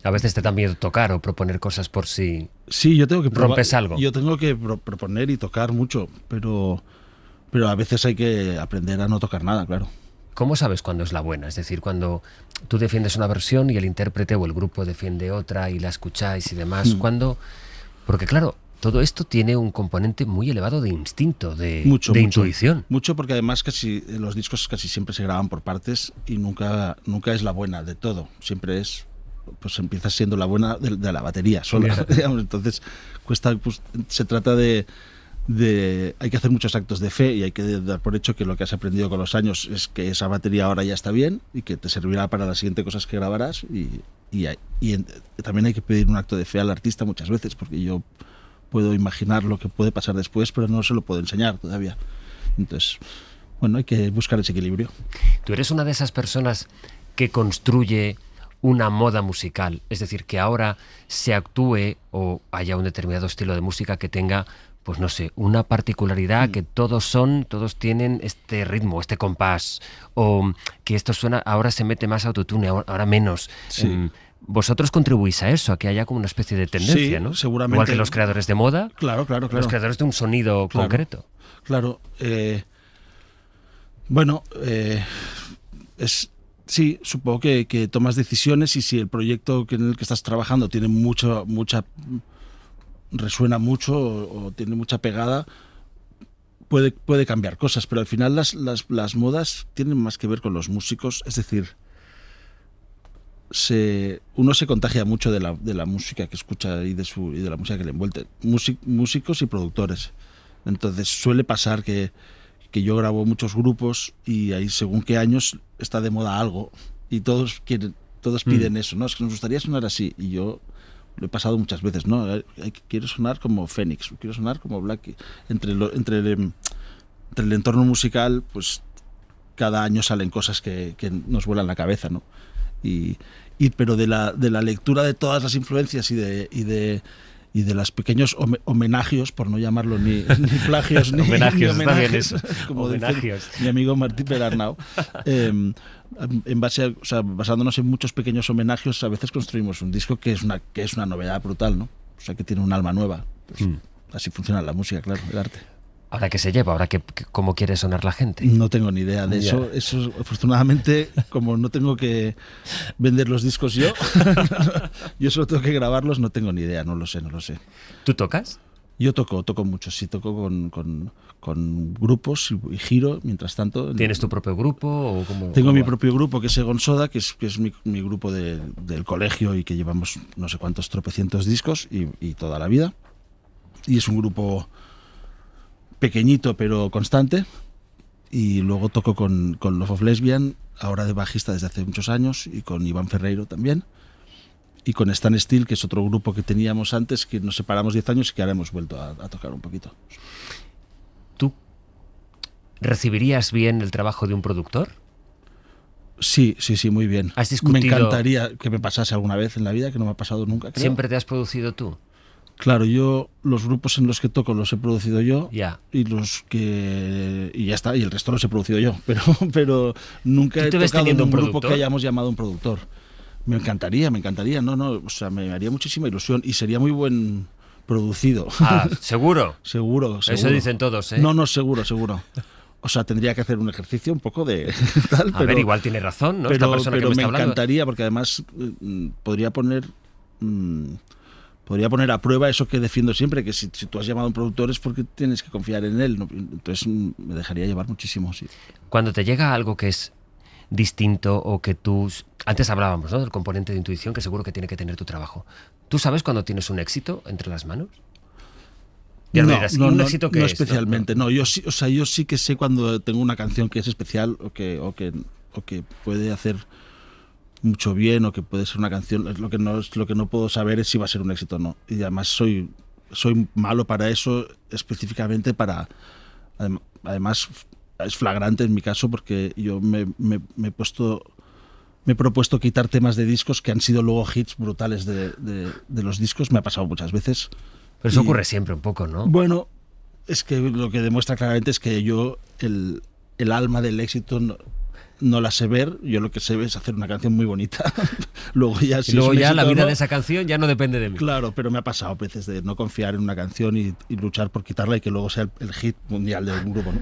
A veces te da miedo tocar o proponer cosas por si sí, yo tengo que rompes algo. Yo tengo que proponer y tocar mucho, pero a veces hay que aprender a no tocar nada, claro. ¿Cómo sabes cuándo es la buena? Es decir, cuando tú defiendes una versión y el intérprete o el grupo defiende otra y la escucháis y demás. ¿Cuándo? Porque claro, todo esto tiene un componente muy elevado de instinto, de intuición. Mucho, porque además los discos casi siempre se graban por partes y nunca es la buena de todo. Siempre pues empieza siendo la buena de la batería sola. Digamos. Entonces cuesta, pues, se trata de hay que hacer muchos actos de fe y hay que dar por hecho que lo que has aprendido con los años es que esa batería ahora ya está bien y que te servirá para las siguientes cosas que grabarás y también hay que pedir un acto de fe al artista muchas veces porque yo puedo imaginar lo que puede pasar después pero no se lo puedo enseñar todavía. Entonces, bueno, hay que buscar ese equilibrio. Tú eres una de esas personas que construye una moda musical, es decir, que ahora se actúe o haya un determinado estilo de música que tenga, pues no sé, una particularidad que todos tienen este ritmo, este compás, o que esto suena, ahora se mete más autotune, ahora menos. Sí. Vosotros contribuís a eso, a que haya como una especie de tendencia, sí, ¿no? Seguramente. Igual que los creadores de moda, claro. los creadores de un sonido concreto. Claro. Sí, supongo que tomas decisiones y si el proyecto en el que estás trabajando tiene resuena mucho o tiene mucha pegada, puede cambiar cosas, pero al final las modas tienen más que ver con los músicos, es decir, uno se contagia mucho de la música que escucha y de la música que le envuelve, músicos y productores. Entonces suele pasar que yo grabo muchos grupos y ahí según qué años está de moda algo y todos piden eso, ¿no? Es que nos gustaría sonar así y yo lo he pasado muchas veces, ¿no? Quiero sonar como Fénix, quiero sonar como Black. Entre el entorno musical, pues cada año salen cosas que nos vuelan la cabeza, ¿no? Pero de la lectura de todas las influencias y de los pequeños homenagios, por no llamarlo ni plagios ni homenagios, ni homenajes, como homenagios. Dice mi amigo Martí Perarnau. Basándonos en muchos pequeños homenajes, a veces construimos un disco que es una novedad brutal, ¿no? O sea, que tiene un alma nueva. Pues, así funciona la música, claro, el arte. ¿Ahora qué se lleva? ¿Ahora cómo quiere sonar la gente? No tengo ni idea de eso. Eso, afortunadamente, como no tengo que vender los discos yo solo tengo que grabarlos, no tengo ni idea, no lo sé. ¿Tú tocas? Yo toco mucho, sí, toco con grupos y giro, mientras tanto. ¿Tienes tu propio grupo? O cómo, Tengo cómo mi va? propio grupo, que es Egon Soda, que es mi grupo del colegio y que llevamos no sé cuántos tropecientos discos y toda la vida. Y es un grupo pequeñito pero constante. Y luego toco con Love of Lesbian, ahora de bajista desde hace muchos años, y con Iván Ferreiro también. Y con Stan Steel, que es otro grupo que teníamos antes, que nos separamos 10 años y que ahora hemos vuelto a tocar un poquito. ¿Tú recibirías bien el trabajo de un productor? Sí, muy bien. ¿Has discutido? Me encantaría que me pasase alguna vez en la vida, que no me ha pasado nunca, creo. ¿Siempre te has producido tú? Claro, yo los grupos en los que toco los he producido yo. Ya. Y ya está, y el resto los he producido yo. Pero nunca ¿Tú he te ves tocado en teniendo un un grupo productor? que hayamos llamado un productor. Me encantaría, o sea, me haría muchísima ilusión y sería muy buen producido. Ah, ¿seguro? Seguro. Eso dicen todos, ¿eh? No, seguro. O sea, tendría que hacer un ejercicio un poco de tal, A ver, igual tiene razón, ¿no? Esta persona que pero me me está hablando. encantaría, porque además podría poner a prueba eso que defiendo siempre, que si tú has llamado a un productor es porque tienes que confiar en él, ¿no? Entonces me dejaría llevar muchísimo, sí. Cuando te llega algo que es distinto o que tú... Antes hablábamos, ¿no?, del componente de intuición que seguro que tiene que tener tu trabajo. ¿Tú sabes cuando tienes un éxito entre las manos? Y ahora me dirás, ¿y un éxito qué no es? especialmente. No, yo sí que sé cuando tengo una canción que es especial o que puede hacer mucho bien o que puede ser una canción. Lo que no puedo saber es si va a ser un éxito o no. Y además soy malo para eso, específicamente para... Además es flagrante en mi caso porque yo me he propuesto quitar temas de discos que han sido luego hits brutales de los discos. Me ha pasado muchas veces. Pero eso ocurre siempre un poco, ¿no? Bueno, es que lo que demuestra claramente es que yo el alma del éxito no la sé ver. Yo lo que sé es hacer una canción muy bonita. Luego ya, si y luego es un ya éxito la vida o no, de esa canción ya no depende de mí. Claro, pero me ha pasado veces de no confiar en una canción y luchar por quitarla y que luego sea el hit mundial de un grupo, ¿no?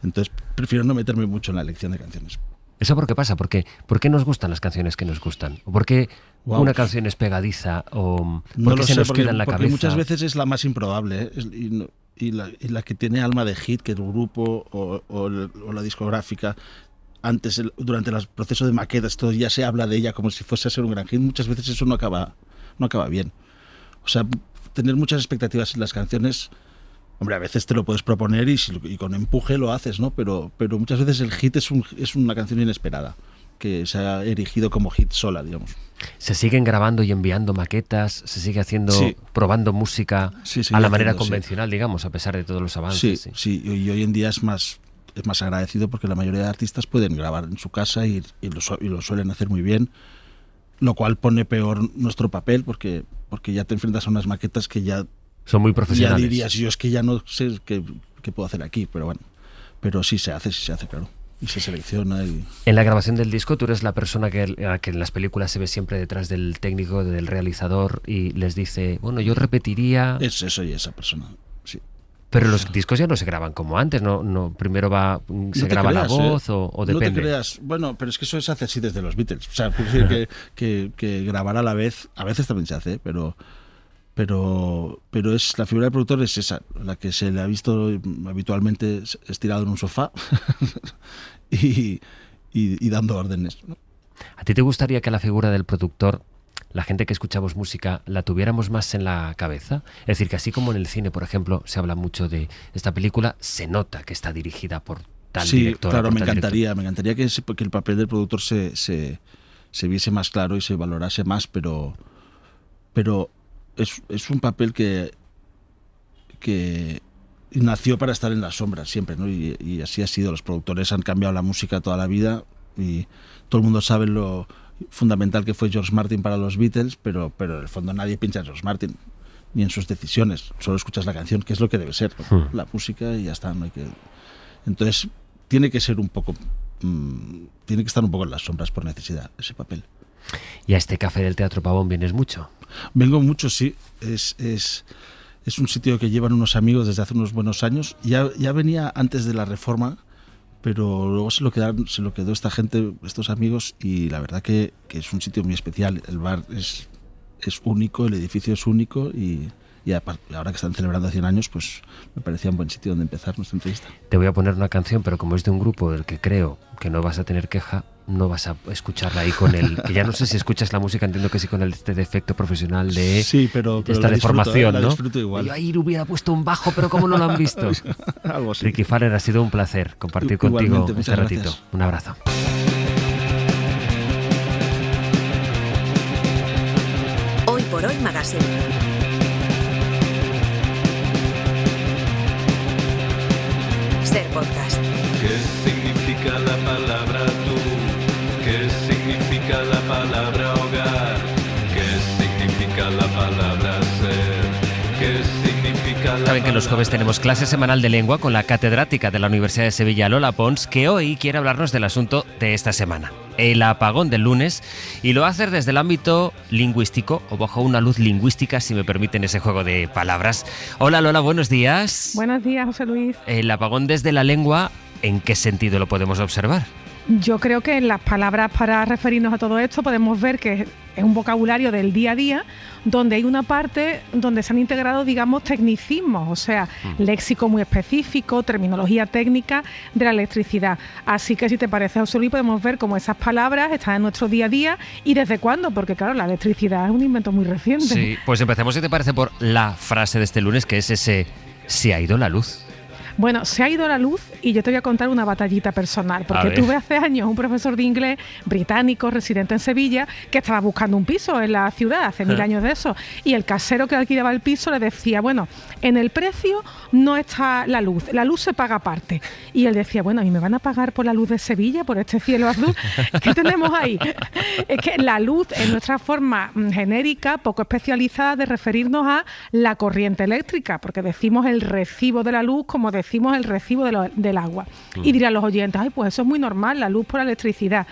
Entonces prefiero no meterme mucho en la elección de canciones. ¿Eso por qué pasa? ¿Por qué nos gustan las canciones que nos gustan? ¿O por qué una canción es pegadiza? ¿O por No qué lo se sé, nos queda en la porque cabeza? muchas veces es la más improbable, ¿eh? Y la que tiene alma de hit, que el grupo o la discográfica, antes, durante el proceso de maquetas, todo ya se habla de ella como si fuese a ser un gran hit. Muchas veces eso no acaba bien. O sea, tener muchas expectativas en las canciones... Hombre, a veces te lo puedes proponer y con empuje lo haces, ¿no? Pero muchas veces el hit es una canción inesperada, que se ha erigido como hit sola, digamos. Se siguen grabando y enviando maquetas, se sigue haciendo, Sí. probando música Sí, a la manera haciendo, sí. convencional, digamos, a pesar de todos los avances. Sí, y hoy en día es más agradecido porque la mayoría de artistas pueden grabar en su casa y lo suelen hacer muy bien, lo cual pone peor nuestro papel porque ya te enfrentas a unas maquetas que ya Son muy profesionales. Ya dirías, yo es que ya no sé qué puedo hacer aquí, pero bueno. Pero sí se hace, claro. Y se selecciona. En la grabación del disco, tú eres la persona que en las películas se ve siempre detrás del técnico, del realizador, y les dice, bueno, yo repetiría... Soy esa persona, sí. Pero los discos ya no se graban como antes, ¿no? Primero se graba la voz o depende. No te creas. Bueno, pero es que eso se hace así desde los Beatles. O sea, quiero decir que grabar a veces también se hace, pero es la figura del productor es esa, la que se le ha visto habitualmente estirado en un sofá y dando órdenes, ¿no? ¿A ti te gustaría que la figura del productor, la gente que escuchamos música, la tuviéramos más en la cabeza? Es decir, que así como en el cine, por ejemplo, se habla mucho de esta película, se nota que está dirigida por tal director. Sí, claro, me encantaría que el papel del productor se viese más claro y se valorase más, pero es un papel que nació para estar en las sombras siempre, ¿no? Y así ha sido. Los productores han cambiado la música toda la vida y todo el mundo sabe lo fundamental que fue George Martin para los Beatles, pero en el fondo nadie piensa en George Martin ni en sus decisiones. Solo escuchas la canción, que es lo que debe ser, ¿no? La música y ya está. No hay que... Entonces tiene que ser tiene que estar un poco en las sombras por necesidad ese papel. ¿Y a este Café del Teatro Pavón vienes mucho? Vengo mucho, sí. Es un sitio que llevan unos amigos desde hace unos buenos años. Ya venía antes de la reforma, pero luego se lo quedó esta gente, estos amigos, y la verdad que es un sitio muy especial. El bar es único, el edificio es único y y ahora que están celebrando 100 años, pues me parecía un buen sitio donde empezar nuestra entrevista. Te voy a poner una canción, pero como es de un grupo del que creo que no vas a tener queja, no vas a escucharla ahí con el... Que ya no sé si escuchas la música, entiendo que sí, con este defecto profesional de, sí, pero esta deformación, la ¿no? disfruto igual. Yo ahí hubiera puesto un bajo, pero ¿cómo no lo han visto? Algo así. Ricky Farrell, ha sido un placer compartir contigo Igualmente, este muchas ratito. gracias. Un abrazo. Hoy por Hoy Magazine. Ser Podcast. ¿Qué significa la palabra tú? ¿Qué significa la palabra hogar? ¿Qué significa la palabra ser? ¿Qué significa la Saben que los jueves tenemos clase semanal de lengua con la catedrática de la Universidad de Sevilla, Lola Pons, que hoy quiere hablarnos del asunto de esta semana, el apagón del lunes, y lo va a hacer desde el ámbito lingüístico o bajo una luz lingüística, si me permiten ese juego de palabras. Hola Lola, buenos días. Buenos días, José Luis. El apagón desde la lengua, ¿en qué sentido lo podemos observar? Yo creo que en las palabras para referirnos a todo esto podemos ver que es un vocabulario del día a día donde hay una parte donde se han integrado, digamos, tecnicismos, o sea, léxico muy específico, terminología técnica de la electricidad. Así que si te parece, José Luis, podemos ver cómo esas palabras están en nuestro día a día y desde cuándo, porque claro, la electricidad es un invento muy reciente. Sí, pues empecemos, si te parece, por la frase de este lunes, que es ese: se ha ido la luz. Bueno, se ha ido la luz y yo te voy a contar una batallita personal, porque tuve hace años un profesor de inglés británico residente en Sevilla que estaba buscando un piso en la ciudad, hace 1000 años de eso, y el casero que alquilaba el piso le decía, bueno, en el precio no está la luz se paga aparte. Y él decía, bueno, ¿y me van a pagar por la luz de Sevilla, por este cielo azul? ¿Qué tenemos ahí? Es que la luz es nuestra forma genérica, poco especializada de referirnos a la corriente eléctrica, porque decimos el recibo de la luz como decimos el recibo del agua. Y dirán los oyentes, ay, pues eso es muy normal, la luz por la electricidad.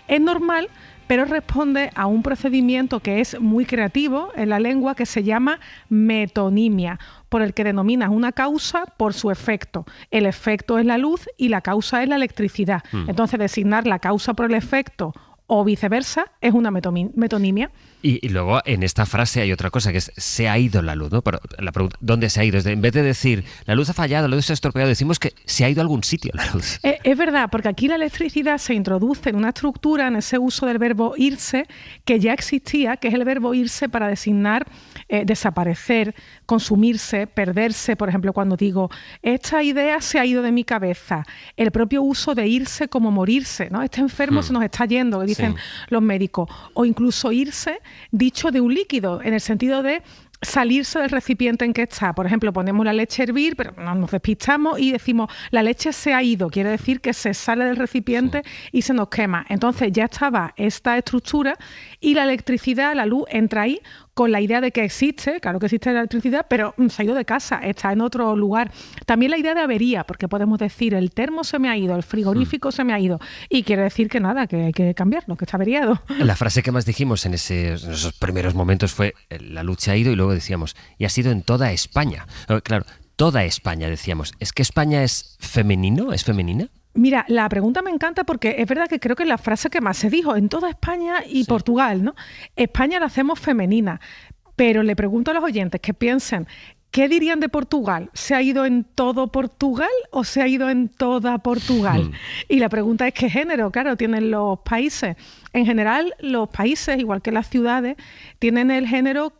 Es normal, pero responde a un procedimiento que es muy creativo en la lengua, que se llama metonimia, por el que denominas una causa por su efecto. El efecto es la luz y la causa es la electricidad. Entonces, designar la causa por el efecto o viceversa es una metonimia. Y luego en esta frase hay otra cosa, que es se ha ido la luz, ¿no? Pero la pregunta, ¿dónde se ha ido? En vez de decir la luz ha fallado, la luz se ha estropeado, decimos que se ha ido a algún sitio la luz. Es verdad, porque aquí la electricidad se introduce en una estructura, en ese uso del verbo irse, que ya existía, que es el verbo irse para designar desaparecer, consumirse, perderse. Por ejemplo, cuando digo, esta idea se ha ido de mi cabeza, el propio uso de irse como morirse, ¿no? Este enfermo se nos está yendo, que dicen los médicos, o incluso irse dicho de un líquido, en el sentido de salirse del recipiente en que está. Por ejemplo, ponemos la leche a hervir, pero nos despistamos y decimos, la leche se ha ido, quiere decir que se sale del recipiente y se nos quema. Entonces ya estaba esta estructura y la electricidad, la luz, entra ahí con la idea de que existe, claro que existe la electricidad, pero se ha ido de casa, está en otro lugar. También la idea de avería, porque podemos decir, el termo se me ha ido, el frigorífico se me ha ido, y quiere decir que nada, que hay que cambiarlo, que está averiado. La frase que más dijimos en esos primeros momentos fue, la luz se ha ido, y luego decíamos, y ha sido en toda España. Claro, toda España decíamos. ¿Es que España es femenino? ¿Es femenina? Mira, la pregunta me encanta porque es verdad que creo que es la frase que más se dijo en toda España y Portugal, ¿no? España la hacemos femenina, pero le pregunto a los oyentes que piensen, ¿qué dirían de Portugal? ¿Se ha ido en todo Portugal o se ha ido en toda Portugal? Y la pregunta es, ¿qué género, claro, tienen los países? En general, los países, igual que las ciudades, tienen el género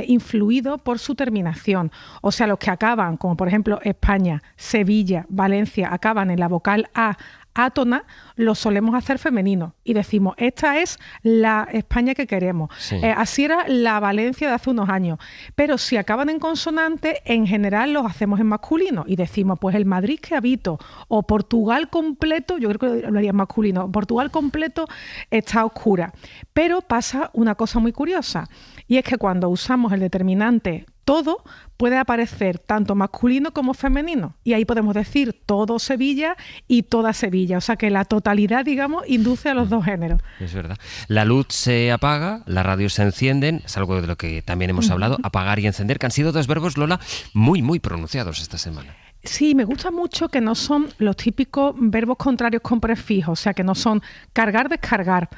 influido por su terminación. O sea, los que acaban, como por ejemplo España, Sevilla, Valencia, acaban en la vocal A, átona, lo solemos hacer femenino y decimos, esta es la España que queremos. Así era la Valencia de hace unos años. Pero si acaban en consonante, en general los hacemos en masculino y decimos, pues el Madrid que habito o Portugal completo, yo creo que lo haría en masculino, Portugal completo está oscura. Pero pasa una cosa muy curiosa y es que cuando usamos el determinante todo, puede aparecer tanto masculino como femenino. Y ahí podemos decir todo Sevilla y toda Sevilla. O sea que la totalidad, digamos, induce a los dos géneros. Es verdad. La luz se apaga, las radios se encienden, es algo de lo que también hemos hablado, apagar y encender, que han sido dos verbos, Lola, muy, muy pronunciados esta semana. Sí, me gusta mucho que no son los típicos verbos contrarios con prefijo, o sea, que no son cargar, descargar,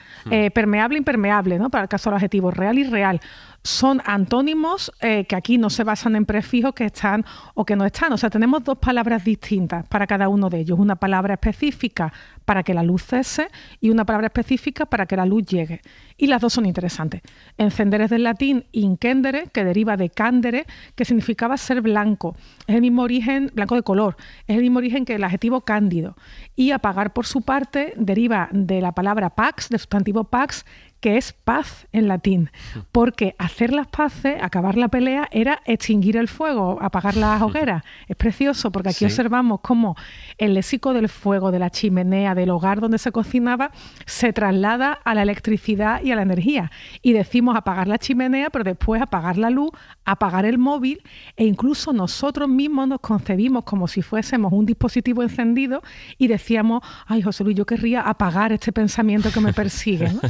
permeable, impermeable, ¿no? Para el caso del adjetivo real y real. son antónimos que aquí no se basan en prefijos que están o que no están. O sea, tenemos dos palabras distintas para cada uno de ellos. Una palabra específica para que la luz cese y una palabra específica para que la luz llegue. Y las dos son interesantes. Encender es del latín incendere, que deriva de candere, que significaba ser blanco. Es el mismo origen, blanco de color, es el mismo origen que el adjetivo cándido. Y apagar, por su parte, deriva de la palabra pax, del sustantivo pax, que es paz en latín, porque hacer las paces, acabar la pelea, era extinguir el fuego, apagar las hogueras. Es precioso, porque aquí observamos cómo el léxico del fuego, de la chimenea, del hogar donde se cocinaba, se traslada a la electricidad y a la energía. Y decimos apagar la chimenea, pero después apagar la luz, apagar el móvil, e incluso nosotros mismos nos concebimos como si fuésemos un dispositivo encendido y decíamos, ay, José Luis, yo querría apagar este pensamiento que me persigue, ¿no?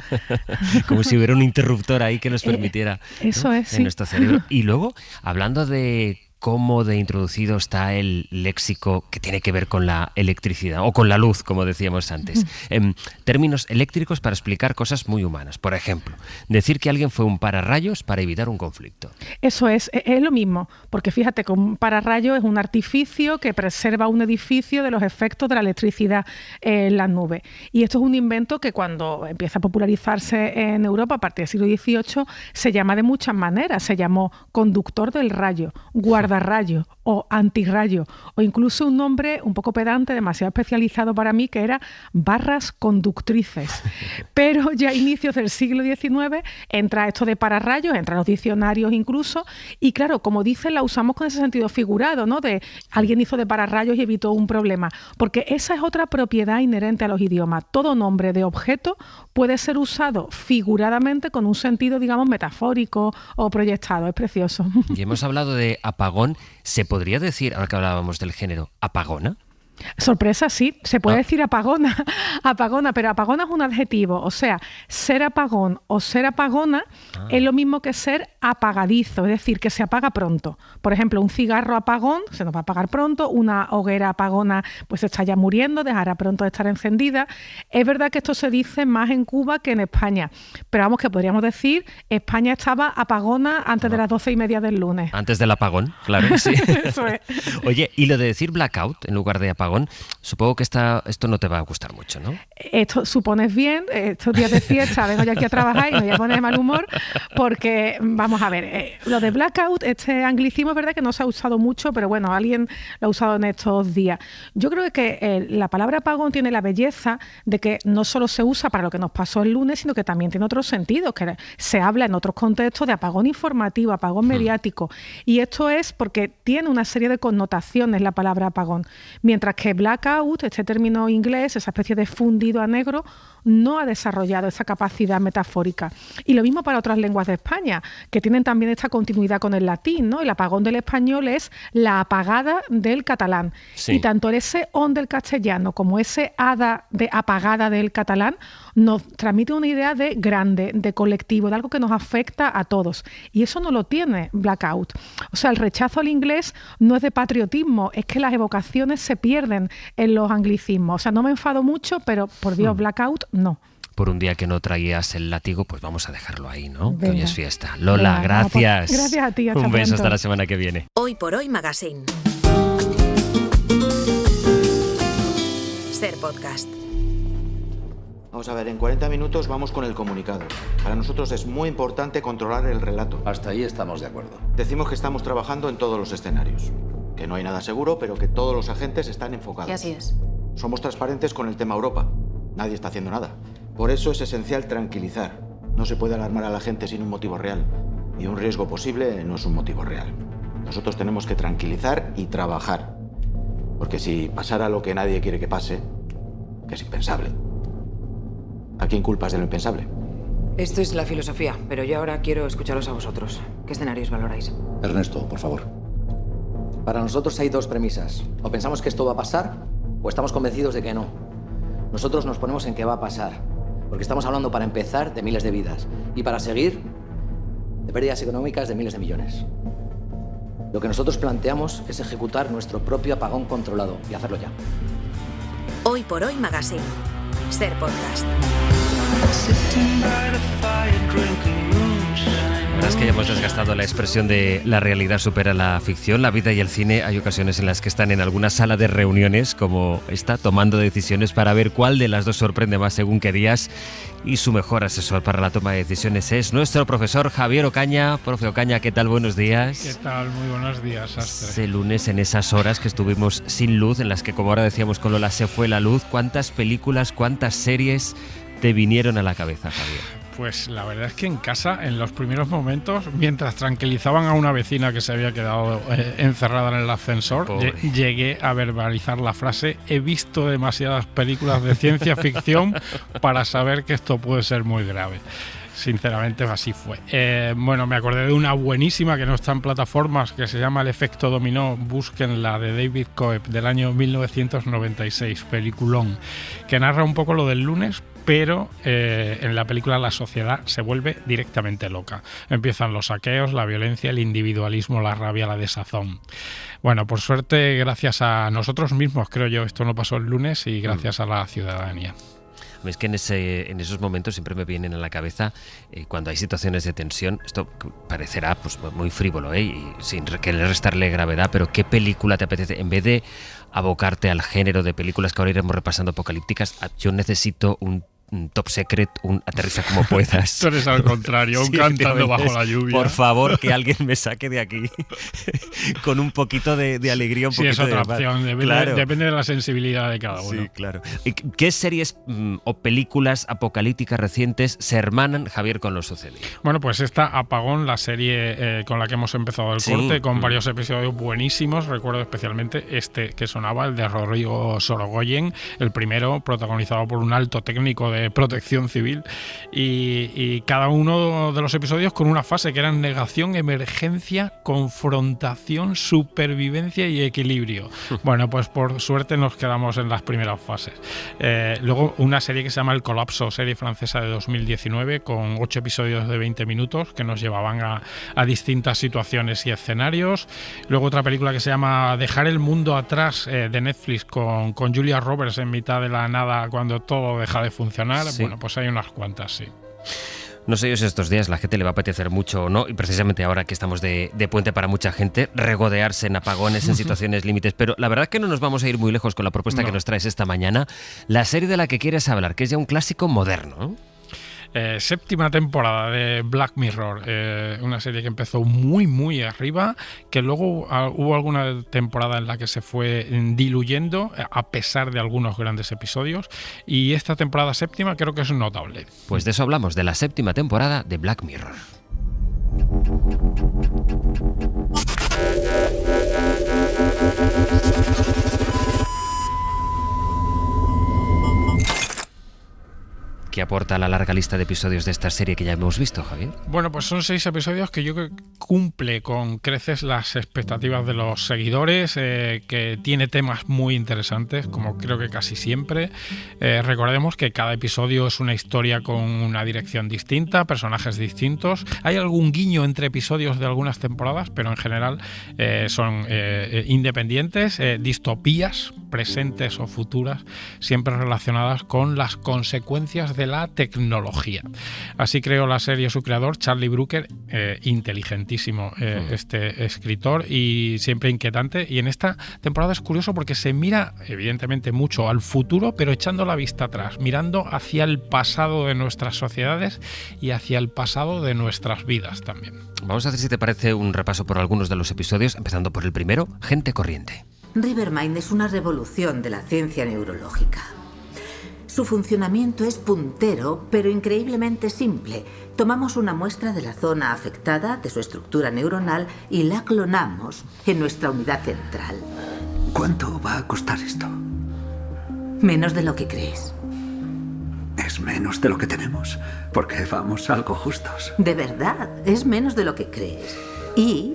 Como si hubiera un interruptor ahí que nos permitiera eso es, en nuestro cerebro. Y luego, hablando de cómo de introducido está el léxico que tiene que ver con la electricidad o con la luz, como decíamos antes. Términos eléctricos para explicar cosas muy humanas. Por ejemplo, decir que alguien fue un pararrayos para evitar un conflicto. Eso es lo mismo, porque fíjate que un pararrayos es un artificio que preserva un edificio de los efectos de la electricidad en las nubes. Y esto es un invento que cuando empieza a popularizarse en Europa a partir del siglo XVIII se llama de muchas maneras. Se llamó conductor del rayo, guardarrayo o antirrayo, o incluso un nombre un poco pedante, demasiado especializado para mí, que era barras conductrices. Pero ya a inicios del siglo XIX entra esto de pararrayos, entra los diccionarios incluso, y claro, como dicen, la usamos con ese sentido figurado, ¿no? De alguien hizo de pararrayos y evitó un problema, porque esa es otra propiedad inherente a los idiomas. Todo nombre de objeto puede ser usado figuradamente con un sentido, digamos, metafórico o proyectado. Es precioso. Y hemos hablado de apagón. ¿Se podría decir, ahora que hablábamos del género, apagona? Sorpresa, sí, se puede decir apagona, pero apagona es un adjetivo, o sea, ser apagón o ser apagona es lo mismo que ser apagadizo, es decir, que se apaga pronto. Por ejemplo, un cigarro apagón se nos va a apagar pronto, una hoguera apagona pues está ya muriendo, dejará pronto de estar encendida. Es verdad que esto se dice más en Cuba que en España, pero vamos, que podríamos decir, España estaba apagona antes de las 12:30 del lunes. Antes del apagón, claro, sí. Eso es. Oye, y lo de decir blackout en lugar de apagón, supongo que esto no te va a gustar mucho, ¿no? Esto supones bien, estos días de fiesta vengo yo aquí a trabajar y me voy a poner de mal humor porque, vamos a ver, lo de blackout, este anglicismo es verdad que no se ha usado mucho, pero bueno, alguien lo ha usado en estos días. Yo creo que la palabra apagón tiene la belleza de que no solo se usa para lo que nos pasó el lunes, sino que también tiene otros sentidos, que se habla en otros contextos de apagón informativo, apagón mediático, y esto es porque tiene una serie de connotaciones la palabra apagón, mientras que blackout, este término inglés, esa especie de fundido a negro, no ha desarrollado esa capacidad metafórica. Y lo mismo para otras lenguas de España, que tienen también esta continuidad con el latín, ¿no? El apagón del español es la apagada del catalán. Sí. Y tanto ese on del castellano como ese hada de apagada del catalán nos transmite una idea de grande, de colectivo, de algo que nos afecta a todos. Y eso no lo tiene blackout. O sea, el rechazo al inglés no es de patriotismo, es que las evocaciones se pierden en los anglicismos. O sea, no me enfado mucho, pero por Dios, blackout no. Por un día que no traías el látigo, pues vamos a dejarlo ahí, ¿no? Que hoy es fiesta. Lola, gracias. No, gracias a ti. Un beso, hasta la semana que viene. Hoy por Hoy Magazine. Ser Podcast. Vamos a ver, en 40 minutos vamos con el comunicado. Para nosotros es muy importante controlar el relato. Hasta ahí estamos de acuerdo. Decimos que estamos trabajando en todos los escenarios. Que no hay nada seguro, pero que todos los agentes están enfocados. Y así es. Somos transparentes con el tema Europa. Nadie está haciendo nada. Por eso es esencial tranquilizar. No se puede alarmar a la gente sin un motivo real. Y un riesgo posible no es un motivo real. Nosotros tenemos que tranquilizar y trabajar. Porque si pasara lo que nadie quiere que pase, que es impensable. ¿A quién culpas de lo impensable? Esto es la filosofía, pero yo ahora quiero escucharos a vosotros. ¿Qué escenarios valoráis? Ernesto, por favor. Para nosotros hay dos premisas. O pensamos que esto va a pasar, o estamos convencidos de que no. Nosotros nos ponemos en que va a pasar, porque estamos hablando, para empezar, de miles de vidas, y para seguir, de pérdidas económicas de miles de millones. Lo que nosotros planteamos es ejecutar nuestro propio apagón controlado, y hacerlo ya. Hoy por Hoy Magazine. Ser Podcast. Sitting by the fire, drinking moonshine. verdad es que ya hemos desgastado la expresión de la realidad supera la ficción. La vida y el cine, hay ocasiones en las que están en alguna sala de reuniones como esta, tomando decisiones para ver cuál de las dos sorprende más según qué días. Y su mejor asesor para la toma de decisiones es nuestro profesor Javier Ocaña. Profe Ocaña, ¿qué tal? Buenos días. ¿Qué tal? Muy buenos días, Astre. Ese lunes, en esas horas que estuvimos sin luz, en las que, como ahora decíamos con Lola, se fue la luz, ¿cuántas películas, cuántas series te vinieron a la cabeza, Javier? Pues la verdad es que en casa, en los primeros momentos, mientras tranquilizaban a una vecina que se había quedado encerrada en el ascensor, llegué a verbalizar la frase: he visto demasiadas películas de ciencia ficción para saber que esto puede ser muy grave. Sinceramente así fue. Bueno, me acordé de una buenísima que no está en plataformas, que se llama El efecto dominó, búsquenla, de David Coeb, del año 1996, peliculón, que narra un poco lo del lunes, pero en la película la sociedad se vuelve directamente loca. Empiezan los saqueos, la violencia, el individualismo, la rabia, la desazón. Bueno, por suerte, gracias a nosotros mismos, creo yo, esto no pasó el lunes, y gracias a la ciudadanía. Es que en esos momentos siempre me vienen a la cabeza, cuando hay situaciones de tensión, esto parecerá pues muy frívolo, y sin querer restarle gravedad, pero ¿qué película te apetece? En vez de abocarte al género de películas que ahora iremos repasando apocalípticas, yo necesito un Top Secret, un Aterriza como puedas. Tú eres al contrario, un Cantando bajo la lluvia. Por favor, que alguien me saque de aquí con un poquito de alegría, un poquito es otra de opción, depende de la sensibilidad de cada uno. Sí, claro. ¿Qué series o películas apocalípticas recientes se hermanan, Javier, con lo sucedido? Bueno, pues esta Apagón, la serie con la que hemos empezado el corte, con varios episodios buenísimos. Recuerdo especialmente este que sonaba, el de Rodrigo Sorogoyen, el primero, protagonizado por un alto técnico de protección civil, y cada uno de los episodios con una fase que eran negación, emergencia, confrontación, supervivencia y equilibrio. Bueno, pues por suerte nos quedamos en las primeras fases. Luego una serie que se llama El Colapso, serie francesa de 2019, con 8 episodios de 20 minutos que nos llevaban a distintas situaciones y escenarios. Luego otra película que se llama Dejar el mundo atrás, de Netflix, con Julia Roberts en mitad de la nada cuando todo deja de funcionar. Sí. Bueno, pues hay unas cuantas, sí. No sé yo si estos días la gente le va a apetecer mucho o no, y precisamente ahora que estamos de puente para mucha gente, regodearse en apagones, en situaciones límites, pero la verdad es que no nos vamos a ir muy lejos con la propuesta que nos traes esta mañana, la serie de la que quieres hablar, que es ya un clásico moderno. Séptima temporada de Black Mirror, una serie que empezó muy muy arriba, que luego hubo alguna temporada en la que se fue diluyendo a pesar de algunos grandes episodios, y esta temporada séptima creo que es notable. Pues de eso hablamos, de la séptima temporada de Black Mirror. ¿Qué aporta la larga lista de episodios de esta serie que ya hemos visto, Javier? Bueno, pues son 6 episodios que yo creo que cumple con creces las expectativas de los seguidores, que tiene temas muy interesantes, como creo que casi siempre. Recordemos que cada episodio es una historia con una dirección distinta, personajes distintos. Hay algún guiño entre episodios de algunas temporadas, pero en general son independientes, distopías presentes o futuras, siempre relacionadas con las consecuencias de la tecnología. Así creó la serie su creador, Charlie Brooker, inteligentísimo este escritor y siempre inquietante. Y en esta temporada es curioso porque se mira evidentemente mucho al futuro, pero echando la vista atrás, mirando hacia el pasado de nuestras sociedades y hacia el pasado de nuestras vidas también. Vamos a hacer, si te parece, un repaso por algunos de los episodios, empezando por el primero, Gente corriente. Rivermind es una revolución de la ciencia neurológica. Su funcionamiento es puntero, pero increíblemente simple. Tomamos una muestra de la zona afectada, de su estructura neuronal, y la clonamos en nuestra unidad central. ¿Cuánto va a costar esto? Menos de lo que crees. Es menos de lo que tenemos, porque vamos algo justos. De verdad, es menos de lo que crees. Y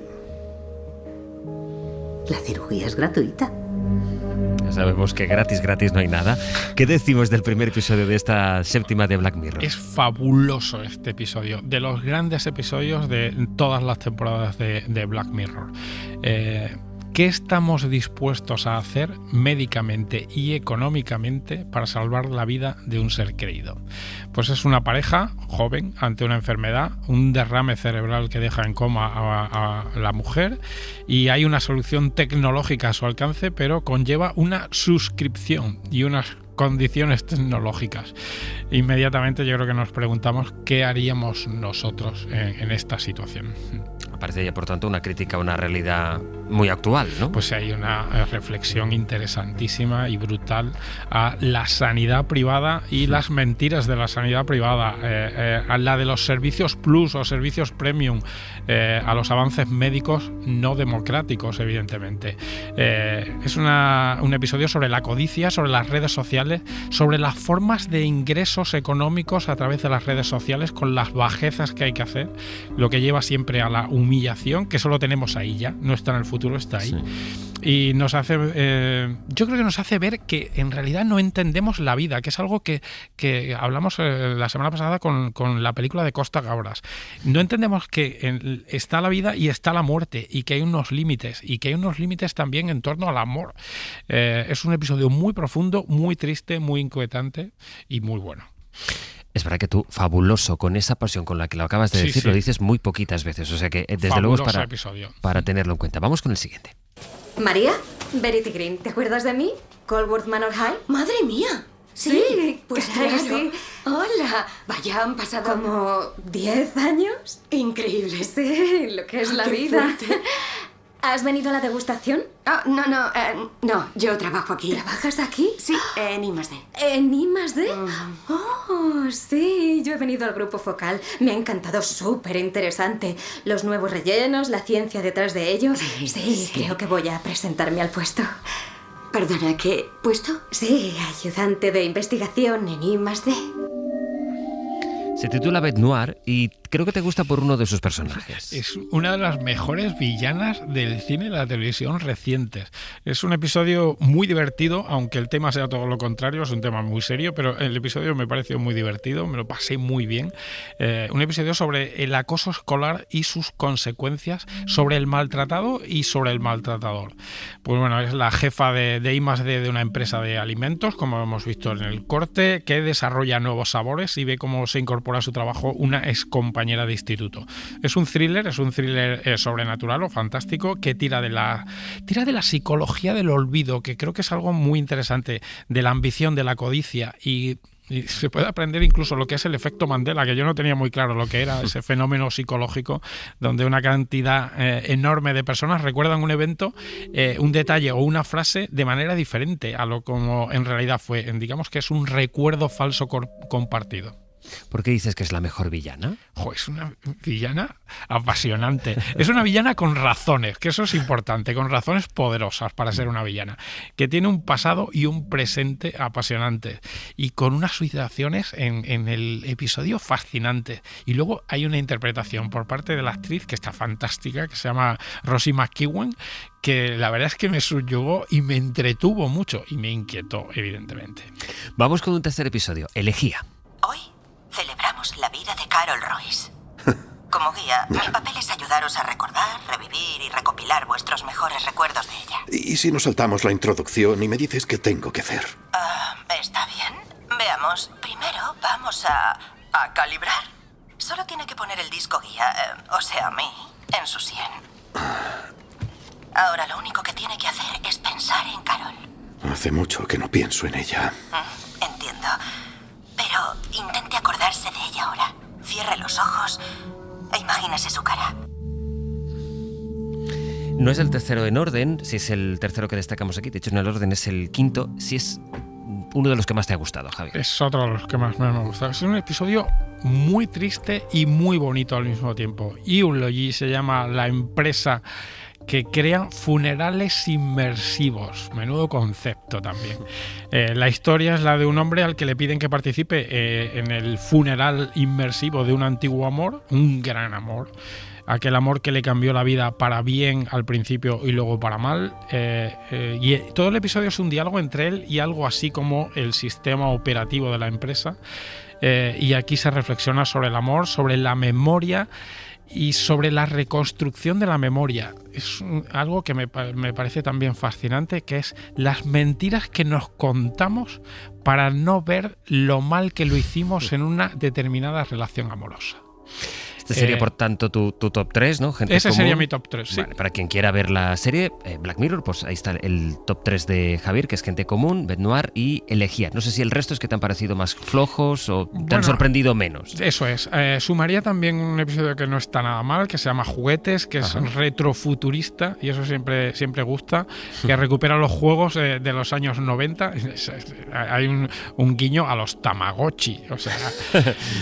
la cirugía es gratuita. Ya sabemos que gratis no hay nada. ¿Qué decimos del primer episodio de esta séptima de Black Mirror? Es fabuloso este episodio, de los grandes episodios de todas las temporadas de Black Mirror. ¿qué estamos dispuestos a hacer médicamente y económicamente para salvar la vida de un ser querido? Pues es una pareja joven ante una enfermedad, un derrame cerebral que deja en coma a la mujer, y hay una solución tecnológica a su alcance, pero conlleva una suscripción y unas condiciones tecnológicas. Inmediatamente yo creo que nos preguntamos qué haríamos nosotros en esta situación. Parece ya, por tanto, una crítica a una realidad muy actual, ¿no? Pues hay una reflexión interesantísima y brutal a la sanidad privada y las mentiras de la sanidad privada, a la de los servicios plus o servicios premium, a los avances médicos no democráticos, evidentemente. Es un episodio sobre la codicia, sobre las redes sociales, sobre las formas de ingresos económicos a través de las redes sociales, con las bajezas que hay que hacer, lo que lleva siempre a la humillación, que solo tenemos ahí ya, no está en el futuro, está ahí. Sí. Y nos hace, yo creo que nos hace ver que en realidad no entendemos la vida, que es algo que hablamos la semana pasada con la película de Costa Gabras. No entendemos que está la vida y está la muerte, y que hay unos límites, y que hay unos límites también en torno al amor. Es un episodio muy profundo, muy triste, muy inquietante y muy bueno. Es verdad que tú, fabuloso, con esa pasión con la que lo acabas de decir, lo dices muy poquitas veces. O sea que, desde fabuloso luego, es para tenerlo en cuenta. Vamos con el siguiente. María, Verity Green, ¿te acuerdas de mí? Colworth Manor High. ¡Madre mía! Sí, pues claro. Sí. Hola. Vaya, han pasado... ¿Como 10 años? Increíble. Sí, lo que es la vida. ¿Has venido a la degustación? No, yo trabajo aquí. ¿Trabajas aquí? Sí, en I+D. ¿En I+D? Oh, sí, yo he venido al grupo focal. Me ha encantado, súper interesante. Los nuevos rellenos, la ciencia detrás de ellos. Sí, creo que voy a presentarme al puesto. Perdona, ¿qué puesto? Sí, ayudante de investigación en I+D. Se titula Bête Noire y creo que te gusta por uno de sus personajes. Es una de las mejores villanas del cine y la televisión recientes. Es un episodio muy divertido, aunque el tema sea todo lo contrario, es un tema muy serio, pero el episodio me pareció muy divertido, me lo pasé muy bien. Un episodio sobre el acoso escolar y sus consecuencias, sobre el maltratado y sobre el maltratador. Pues bueno, es la jefa de I+D de una empresa de alimentos, como hemos visto en el corte, que desarrolla nuevos sabores y ve cómo se incorpora a su trabajo una excompañera de instituto. Es un thriller sobrenatural o fantástico que tira de la psicología del olvido, que creo que es algo muy interesante, de la ambición, de la codicia, y se puede aprender incluso lo que es el efecto Mandela, que yo no tenía muy claro lo que era ese fenómeno psicológico donde una cantidad enorme de personas recuerdan un evento, un detalle o una frase de manera diferente a lo como en realidad fue. Digamos que es un recuerdo falso compartido. ¿Por qué dices que es la mejor villana? Es una villana apasionante. Es una villana con razones, que eso es importante, con razones poderosas para ser una villana, que tiene un pasado y un presente apasionantes, y con unas situaciones en el episodio fascinantes. Y luego hay una interpretación por parte de la actriz que está fantástica, que se llama Rosie McEwen, que la verdad es que me subyugó y me entretuvo mucho y me inquietó, evidentemente. Vamos con un tercer episodio, Elegía. Hoy celebramos la vida de Carol Royce. Como guía, mi papel es ayudaros a recordar, revivir y recopilar vuestros mejores recuerdos de ella. ¿Y si nos saltamos la introducción y me dices qué tengo que hacer? Está bien. Veamos. Primero vamos a calibrar. Solo tiene que poner el disco guía, o sea, a mí, en su 100. Ahora lo único que tiene que hacer es pensar en Carol. Hace mucho que no pienso en ella. Entiendo. Pero intente acordarse de ella ahora. Cierre los ojos e imagínese su cara. No es el tercero en orden, si es el tercero que destacamos aquí. De hecho, en el orden es el quinto, si es uno de los que más te ha gustado, Javier. Es otro de los que más me ha gustado. Es un episodio muy triste y muy bonito al mismo tiempo. Eulogy se llama la empresa que crean funerales inmersivos. Menudo concepto también. La historia es la de un hombre al que le piden que participe en el funeral inmersivo de un antiguo amor, un gran amor. Aquel amor que le cambió la vida para bien al principio y luego para mal. Y todo el episodio es un diálogo entre él y algo así como el sistema operativo de la empresa. Y aquí se reflexiona sobre el amor, sobre la memoria y sobre la reconstrucción de la memoria. Es algo que me parece también fascinante, que es las mentiras que nos contamos para no ver lo mal que lo hicimos en una determinada relación amorosa. Este sería, por tanto, tu top 3, ¿no? Gente ese común. sería mi top 3, sí. Vale, para quien quiera ver la serie, Black Mirror, pues ahí está el top 3 de Javier, que es Gente Común, Bête Noire y Elegía. No sé si el resto es que te han parecido más flojos o te han sorprendido menos. Eso es. Sumaría también un episodio que no está nada mal, que se llama Juguetes, que es retrofuturista, y eso siempre gusta, que recupera los juegos de los años 90. Hay un guiño a los Tamagotchi. O sea,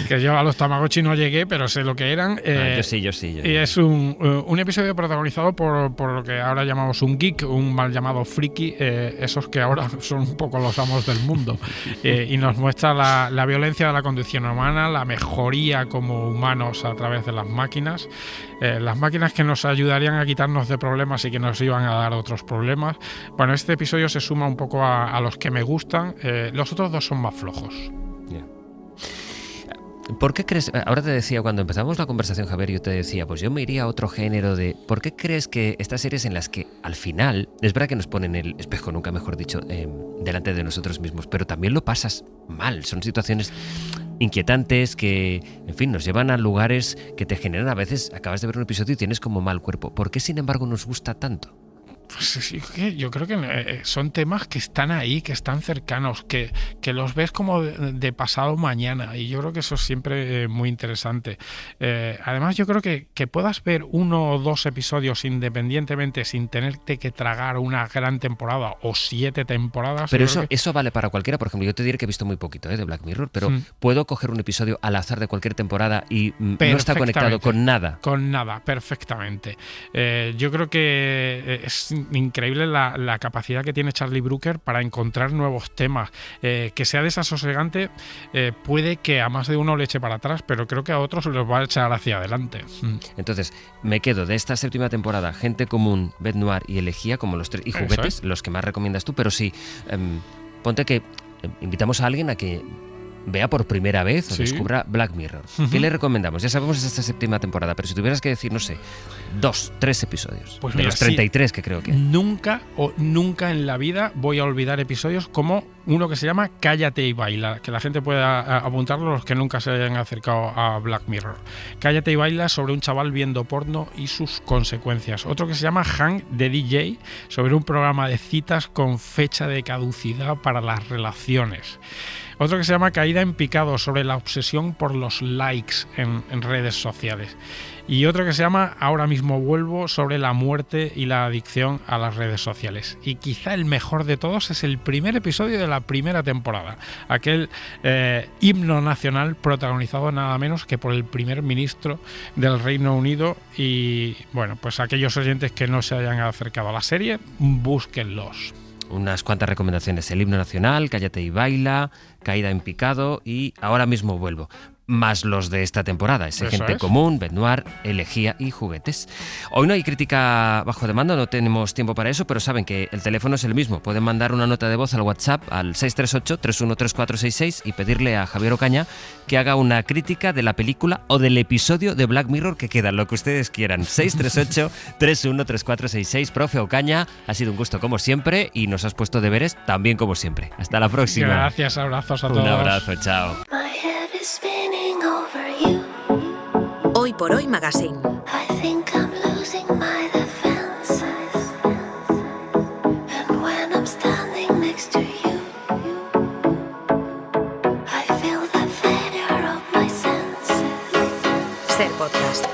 que yo a los Tamagotchi no llegué, pero sé lo que eran. Yo sí. Y es un episodio protagonizado por lo que ahora llamamos un geek, un mal llamado friki, esos que ahora son un poco los amos del mundo. Y nos muestra la violencia de la condición humana, la mejoría como humanos a través de las máquinas que nos ayudarían a quitarnos de problemas y que nos iban a dar otros problemas. Bueno, este episodio se suma un poco a los que me gustan. Los otros dos son más flojos. ¿Por qué crees? Ahora te decía, cuando empezamos la conversación, Javier, yo te decía, pues yo me iría a otro género de... ¿Por qué crees que estas series en las que al final, es verdad que nos ponen el espejo, nunca mejor dicho, delante de nosotros mismos, pero también lo pasas mal? Son situaciones inquietantes que, en fin, nos llevan a lugares que te generan a veces, acabas de ver un episodio y tienes como mal cuerpo. ¿Por qué, sin embargo, nos gusta tanto? Pues sí, yo creo que son temas que están ahí, que están cercanos, que los ves como de pasado mañana, y yo creo que eso es siempre muy interesante. Además, yo creo que puedas ver 1 o 2 episodios independientemente sin tenerte que tragar una gran temporada o 7 temporadas. Pero eso vale para cualquiera. Por ejemplo, yo te diré que he visto muy poquito de Black Mirror, pero puedo coger un episodio al azar de cualquier temporada y no está conectado con nada. Con nada, perfectamente. Yo creo que es increíble la capacidad que tiene Charlie Brooker para encontrar nuevos temas. Que sea desasosegante, puede que a más de uno le eche para atrás, pero creo que a otros los va a echar hacia adelante. Entonces, me quedo de esta 7ª temporada Gente Común, Bête Noire y Elegía como los 3, y Juguetes, los que más recomiendas tú, pero sí, ponte que invitamos a alguien a que vea por primera vez o descubra Black Mirror. ¿Qué le recomendamos? Ya sabemos esta 7ª temporada, pero si tuvieras que decir, no sé, 2, 3 episodios, pues de los 33 que creo que hay. Nunca en la vida voy a olvidar episodios como uno que se llama Cállate y Baila, que la gente pueda apuntarlo, los que nunca se hayan acercado a Black Mirror. Cállate y Baila, sobre un chaval viendo porno y sus consecuencias. Otro que se llama Hank de DJ, sobre un programa de citas con fecha de caducidad para las relaciones. Otro que se llama Caída en picado, sobre la obsesión por los likes en redes sociales. Y otro que se llama Ahora mismo vuelvo, sobre la muerte y la adicción a las redes sociales. Y quizá el mejor de todos es el primer episodio de la primera temporada. Aquel himno nacional protagonizado nada menos que por el primer ministro del Reino Unido. Y bueno, pues aquellos oyentes que no se hayan acercado a la serie, búsquenlos. Unas cuantas recomendaciones: el himno nacional, Cállate y Baila, Caída en picado y Ahora mismo vuelvo. Más los de esta temporada, Gente Común, Bête Noire, Elegía y Juguetes. Hoy no hay crítica bajo demanda, no tenemos tiempo para eso, pero saben que el teléfono es el mismo. Pueden mandar una nota de voz al WhatsApp al 638-313466 y pedirle a Javier Ocaña que haga una crítica de la película o del episodio de Black Mirror que queda, lo que ustedes quieran. 638-313466. Profe Ocaña, ha sido un gusto como siempre y nos has puesto deberes también como siempre. Hasta la próxima. Gracias, abrazos a todos. Un abrazo, chao. Hoy por Hoy Magazine. Ser Podcast.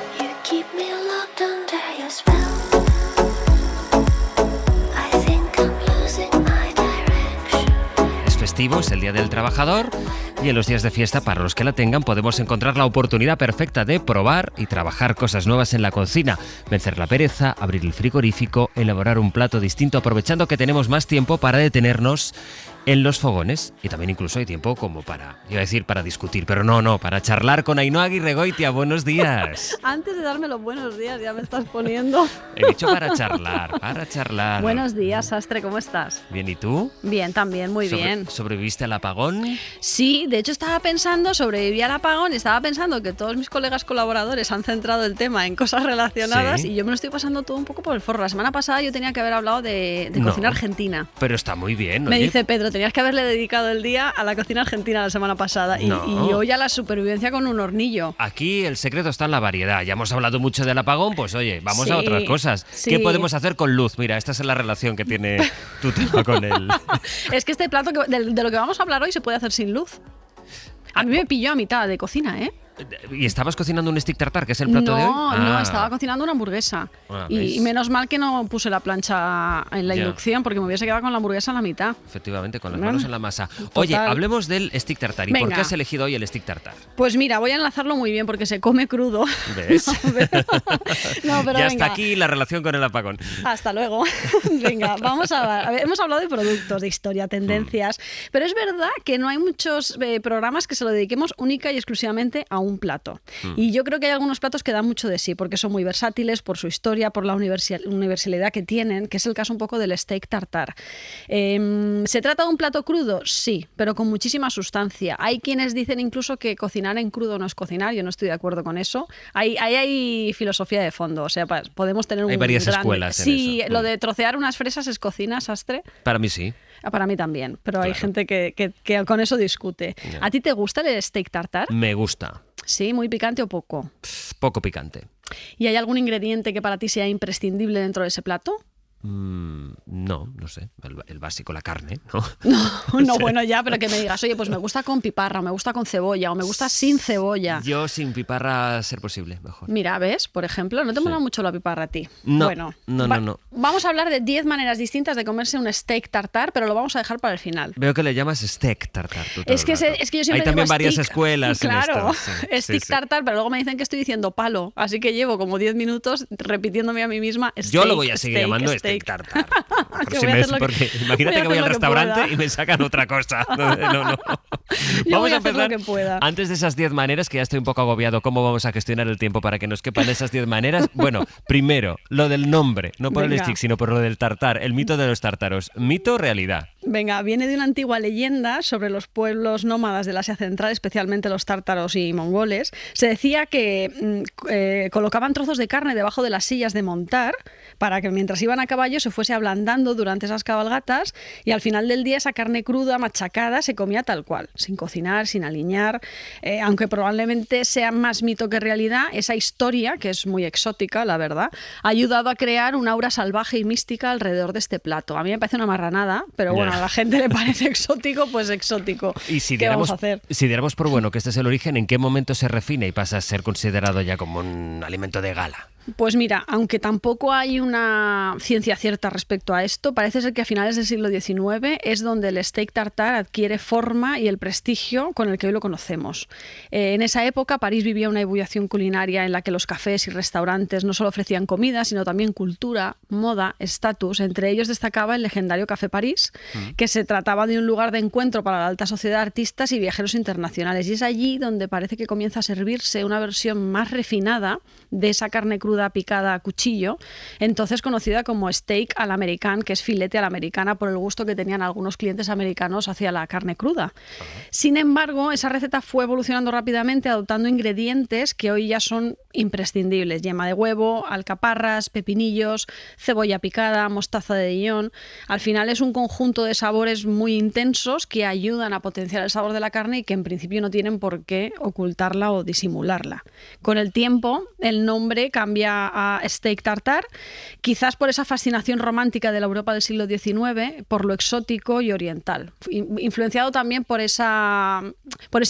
Es el Día del Trabajador y en los días de fiesta, para los que la tengan, podemos encontrar la oportunidad perfecta de probar y trabajar cosas nuevas en la cocina, vencer la pereza, abrir el frigorífico, elaborar un plato distinto, aprovechando que tenemos más tiempo para detenernos en los fogones y también incluso hay tiempo como para, iba a decir para discutir, pero no, para charlar con Ainhoa Aguirregoitia. Buenos días. Antes de darme los buenos días, ya me estás poniendo. He dicho para charlar. Buenos días, Sastre, ¿cómo estás? Bien, ¿y tú? Bien, también, muy bien. ¿Sobreviviste al apagón? Sí, de hecho estaba pensando, sobreviví al apagón y estaba pensando que todos mis colegas colaboradores han centrado el tema en cosas relacionadas y yo me lo estoy pasando todo un poco por el forro. La semana pasada yo tenía que haber hablado de cocina argentina. Pero está muy bien, ¿no? Me dice Pedro, tenías que haberle dedicado el día a la cocina argentina la semana pasada y hoy a la supervivencia con un hornillo. Aquí el secreto está en la variedad. Ya hemos hablado mucho del apagón, pues oye, vamos a otras cosas. Sí. ¿Qué podemos hacer con luz? Mira, esta es la relación que tiene tu tema con él. Es que este plato de lo que vamos a hablar hoy se puede hacer sin luz. A mí me pilló a mitad de cocina, ¿eh? ¿Y estabas cocinando un stick tartar, que es el plato de hoy? No, estaba cocinando una hamburguesa. Y menos mal que no puse la plancha en la inducción, porque me hubiese quedado con la hamburguesa a la mitad. Efectivamente, con las manos en la masa. Oye, hablemos del stick tartar. ¿Y por qué has elegido hoy el stick tartar? Pues mira, voy a enlazarlo muy bien, porque se come crudo. ¿Ves? Pero ya está aquí la relación con el apagón. Hasta luego. Venga, vamos a ver. Hemos hablado de productos, de historia, tendencias, pero es verdad que no hay muchos programas que se lo dediquemos única y exclusivamente a un plato. Y yo creo que hay algunos platos que dan mucho de sí, porque son muy versátiles por su historia, por la universalidad que tienen, que es el caso un poco del steak tartar. ¿Se trata de un plato crudo? Sí, pero con muchísima sustancia. Hay quienes dicen incluso que cocinar en crudo no es cocinar, yo no estoy de acuerdo con eso. Hay filosofía de fondo, o sea, podemos tener hay varias escuelas en eso. Lo de trocear unas fresas es cocina, Sastre. Para mí sí. Para mí también, pero hay gente que con eso discute. ¿A ti te gusta el steak tartar? Me gusta. Sí, ¿muy picante o poco? Poco picante. ¿Y hay algún ingrediente que para ti sea imprescindible dentro de ese plato? No sé, el básico, la carne, ¿no? No, bueno, ya, pero que me digas, oye, pues me gusta con piparra, o me gusta con cebolla, o me gusta sin cebolla. Yo sin piparra, a ser posible, mejor. Mira, ¿ves? Por ejemplo, ¿no te mola mucho la piparra a ti? No, bueno, no. Vamos a hablar de 10 maneras distintas de comerse un steak tartar, pero lo vamos a dejar para el final. Veo que le llamas steak tartar. Es que yo siempre hay también varias stick, escuelas claro, en esto. Stick tartar, pero luego me dicen que estoy diciendo palo, así que llevo como 10 minutos repitiéndome a mí misma steak. Yo lo voy a seguir llamando steak tartar. Porque imagínate que voy al restaurante y me sacan otra cosa. No. Vamos a empezar. Lo que pueda. Antes de esas 10 maneras, que ya estoy un poco agobiado, ¿cómo vamos a gestionar el tiempo para que nos quepan esas 10 maneras? Bueno, primero, lo del nombre, no por el stick, sino por lo del tartar, el mito de los tártaros. ¿Mito o realidad? Venga, viene de una antigua leyenda sobre los pueblos nómadas del Asia Central, especialmente los tártaros y mongoles. Se decía que colocaban trozos de carne debajo de las sillas de montar para que mientras iban a caballo se fuese ablandando durante esas cabalgatas y al final del día esa carne cruda, machacada, se comía tal cual, sin cocinar, sin aliñar. Aunque probablemente sea más mito que realidad, esa historia, que es muy exótica, la verdad, ha ayudado a crear un aura salvaje y mística alrededor de este plato. A mí me parece una marranada, pero bueno, a la gente le parece exótico, pues exótico. Y si ¿Qué vamos a hacer? Si diéramos por bueno que este es el origen, ¿en qué momento se refina y pasa a ser considerado ya como un alimento de gala? Pues mira, aunque tampoco hay una ciencia cierta respecto a esto, parece ser que a finales del siglo XIX es donde el steak tartar adquiere forma y el prestigio con el que hoy lo conocemos. En esa época París vivía una ebullición culinaria en la que los cafés y restaurantes no solo ofrecían comida, sino también cultura, moda, estatus. Entre ellos destacaba el legendario Café París, que se trataba de un lugar de encuentro para la alta sociedad de artistas y viajeros internacionales. Y es allí donde parece que comienza a servirse una versión más refinada de esa carne cruda picada a cuchillo, entonces conocida como steak a la americana, que es filete a la americana por el gusto que tenían algunos clientes americanos hacia la carne cruda. Sin embargo, esa receta fue evolucionando rápidamente, adoptando ingredientes que hoy ya son imprescindibles: yema de huevo, alcaparras, pepinillos, cebolla picada, mostaza de Dijon. Al final es un conjunto de sabores muy intensos que ayudan a potenciar el sabor de la carne y que en principio no tienen por qué ocultarla o disimularla. Con el tiempo, el nombre cambia a steak tartar, quizás por esa fascinación romántica de la Europa del siglo XIX, por lo exótico y oriental, influenciado también por ese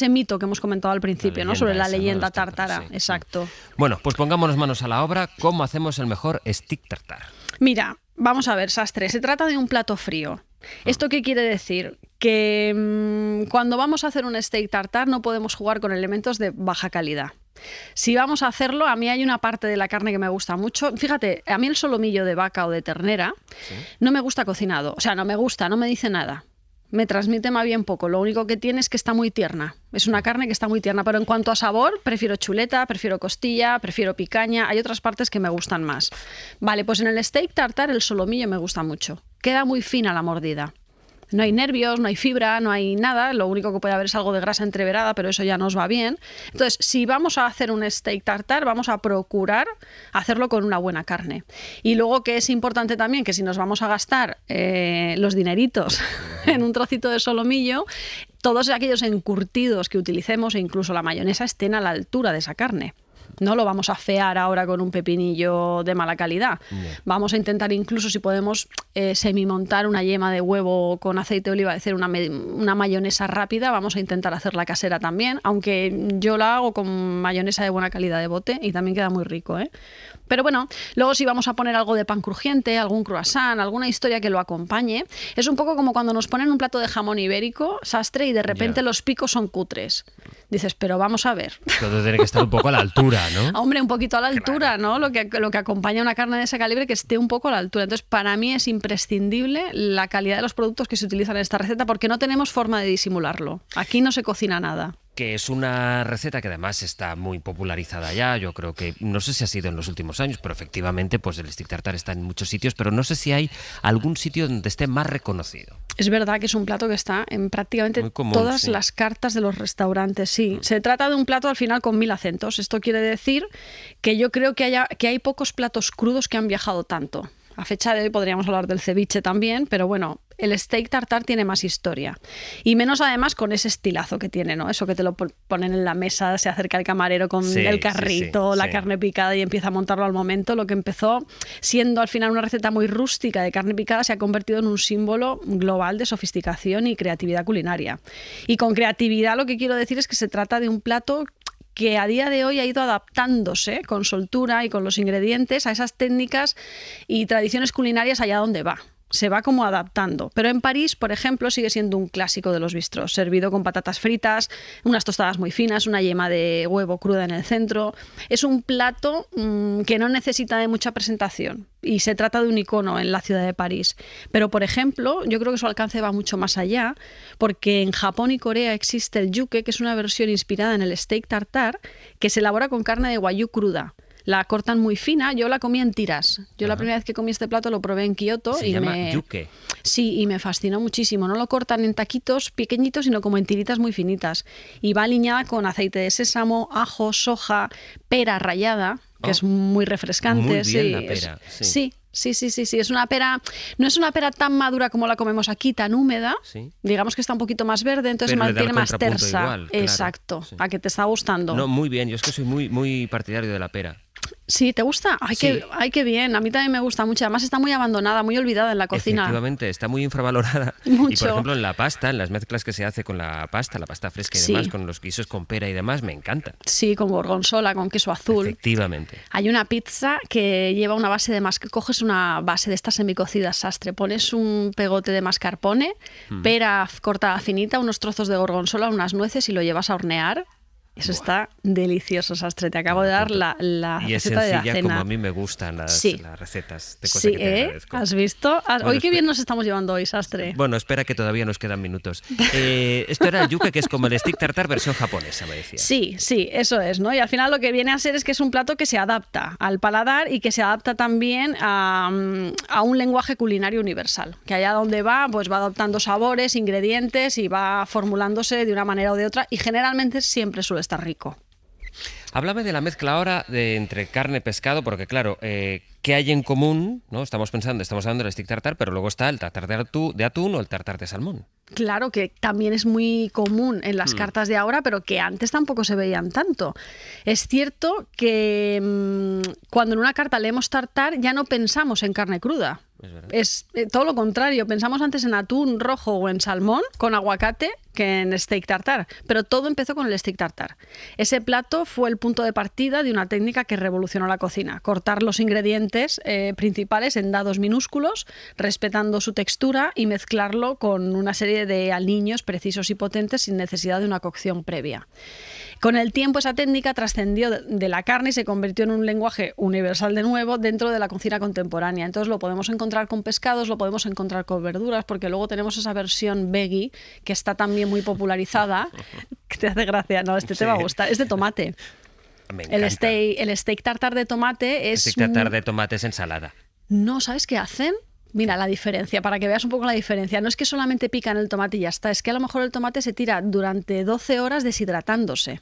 mito que hemos comentado al principio, ¿no? Sobre la leyenda tártara. Sí. Exacto. Bueno, pues pongámonos manos a la obra. ¿Cómo hacemos el mejor stick tartar? Mira, vamos a ver, Sastre, se trata de un plato frío. ¿Esto qué quiere decir? Que cuando vamos a hacer un steak tartar no podemos jugar con elementos de baja calidad. Si vamos a hacerlo, a mí hay una parte de la carne que me gusta mucho. Fíjate, a mí el solomillo de vaca o de ternera no me gusta cocinado. O sea, no me gusta, no me dice nada. me transmite más bien poco. Lo único que tiene es que está muy tierna. Es una carne que está muy tierna, pero en cuanto a sabor, prefiero chuleta, prefiero costilla, prefiero picaña. Hay otras partes que me gustan más. Vale, pues en el steak tartar el solomillo me gusta mucho. Queda muy fina la mordida. No hay nervios, no hay fibra, no hay nada. Lo único que puede haber es algo de grasa entreverada, pero eso ya nos va bien. Entonces, si vamos a hacer un steak tartar, vamos a procurar hacerlo con una buena carne. Y luego que es importante también que si nos vamos a gastar los dineritos en un trocito de solomillo, todos aquellos encurtidos que utilicemos e incluso la mayonesa estén a la altura de esa carne. No lo vamos a afear ahora con un pepinillo de mala calidad. Vamos a intentar incluso, si podemos, semimontar una yema de huevo con aceite de oliva, hacer una mayonesa rápida. Vamos a intentar hacerla casera también, aunque yo la hago con mayonesa de buena calidad de bote y también queda muy rico, ¿eh? Pero bueno, luego si vamos a poner algo de pan crujiente, algún croissant, alguna historia que lo acompañe, es un poco como cuando nos ponen un plato de jamón ibérico, sastre, y de repente los picos son cutres. Dices, pero vamos a ver. Todo tiene que estar un poco a la altura, ¿no? Hombre, un poquito a la altura, ¿no? Lo que acompaña una carne de ese calibre, que esté un poco a la altura. Entonces, para mí es imprescindible la calidad de los productos que se utilizan en esta receta, porque no tenemos forma de disimularlo. Aquí no se cocina nada. Que es una receta que además está muy popularizada ya. Yo creo que, no sé si ha sido en los últimos años, pero efectivamente pues el steak tartar está en muchos sitios, pero no sé si hay algún sitio donde esté más reconocido. Es verdad que es un plato que está en prácticamente común, todas las cartas de los restaurantes, sí. Se trata de un plato al final con 1000 acentos. Esto quiere decir que yo creo que hay pocos platos crudos que han viajado tanto. A fecha de hoy podríamos hablar del ceviche también, pero bueno, el steak tartar tiene más historia. Y menos además con ese estilazo que tiene, ¿no? Eso que te lo ponen en la mesa, se acerca el camarero con el carrito, la carne picada y empieza a montarlo al momento. Lo que empezó siendo al final una receta muy rústica de carne picada se ha convertido en un símbolo global de sofisticación y creatividad culinaria. Y con creatividad lo que quiero decir es que se trata de un plato que a día de hoy ha ido adaptándose con soltura y con los ingredientes a esas técnicas y tradiciones culinarias allá donde va. Se va como adaptando. Pero en París, por ejemplo, sigue siendo un clásico de los bistros, servido con patatas fritas, unas tostadas muy finas, una yema de huevo cruda en el centro. Es un plato que no necesita de mucha presentación y se trata de un icono en la ciudad de París. Pero, por ejemplo, yo creo que su alcance va mucho más allá, porque en Japón y Corea existe el yuke, que es una versión inspirada en el steak tartar, que se elabora con carne de wagyu cruda. La cortan muy fina, yo la comí en tiras. Yo la primera vez que comí este plato lo probé en Kioto. Se llama yuke. Sí, y me fascinó muchísimo. No lo cortan en taquitos pequeñitos, sino como en tiritas muy finitas. Y va aliñada con aceite de sésamo, ajo, soja, pera rallada, que es muy refrescante. Muy bien la pera. Sí. Es una pera, no es una pera tan madura como la comemos aquí, tan húmeda. Sí. Digamos que está un poquito más verde, entonces tiene más tersa. Igual, claro. Exacto, a que te está gustando. No, muy bien, yo es que soy muy partidario de la pera. Sí, ¿te gusta? Ay, qué bien. A mí también me gusta mucho. Además está muy abandonada, muy olvidada en la cocina. Efectivamente, está muy infravalorada. Mucho. Y por ejemplo en la pasta, en las mezclas que se hace con la pasta fresca y demás, con los guisos con pera y demás, me encanta. Sí, con gorgonzola, con queso azul. Efectivamente. Hay una pizza que lleva una base de coges una base de estas semicocidas sastre, pones un pegote de mascarpone, pera cortada finita, unos trozos de gorgonzola, unas nueces y lo llevas a hornear. Eso está delicioso, sastre. Te acabo de dar la y receta de la cena. Y es sencilla como a mí me gustan las recetas. De cosas sí, que te agradezco. ¿Has visto? Bueno, hoy qué bien nos estamos llevando hoy, sastre. Bueno, espera que todavía nos quedan minutos. Esto era el yuke, que es como el steak tartar versión japonesa, me decía. Sí, eso es, ¿no? Y al final lo que viene a ser es que es un plato que se adapta al paladar y que se adapta también a un lenguaje culinario universal. Que allá donde va, pues va adoptando sabores, ingredientes y va formulándose de una manera o de otra y generalmente siempre suele estar rico. Háblame de la mezcla ahora entre carne y pescado, porque claro, ¿qué hay en común? ¿No? Estamos hablando del steak tartar, pero luego está el tartar de atún o el tartar de salmón. Claro, que también es muy común en las cartas de ahora, pero que antes tampoco se veían tanto. Es cierto que cuando en una carta leemos tartar ya no pensamos en carne cruda. Es todo lo contrario, pensamos antes en atún rojo o en salmón con aguacate que en steak tartar, pero todo empezó con el steak tartar. Ese plato fue el punto de partida de una técnica que revolucionó la cocina: cortar los ingredientes principales en dados minúsculos, respetando su textura y mezclarlo con una serie de aliños precisos y potentes sin necesidad de una cocción previa. Con el tiempo esa técnica trascendió de la carne y se convirtió en un lenguaje universal de nuevo dentro de la cocina contemporánea. Entonces lo podemos encontrar con pescados, lo podemos encontrar con verduras, porque luego tenemos esa versión veggie que está también muy popularizada. Que te hace gracia, no, te va a gustar, es de tomate. El steak tartar de tomate es... Steak tartar de tomate es ensalada. No, ¿sabes qué hacen? Mira la diferencia, para que veas un poco la diferencia. No es que solamente pican el tomate y ya está, es que a lo mejor el tomate se tira durante 12 horas deshidratándose.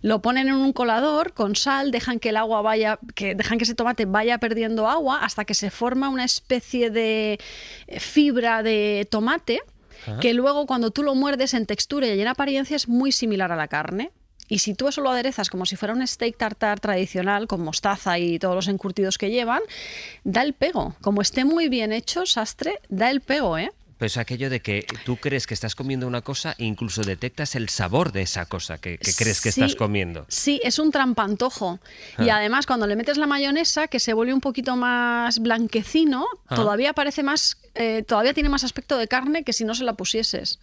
Lo ponen en un colador con sal, dejan que ese tomate vaya perdiendo agua hasta que se forma una especie de fibra de tomate que luego cuando tú lo muerdes en textura y en apariencia es muy similar a la carne. Y si tú eso lo aderezas como si fuera un steak tartar tradicional, con mostaza y todos los encurtidos que llevan, da el pego. Como esté muy bien hecho, sastre, da el pego, ¿eh? Pero es aquello de que tú crees que estás comiendo una cosa e incluso detectas el sabor de esa cosa que crees que estás comiendo. Sí, es un trampantojo. Y además, cuando le metes la mayonesa, que se vuelve un poquito más blanquecino, todavía parece más, todavía tiene más aspecto de carne que si no se la pusieses.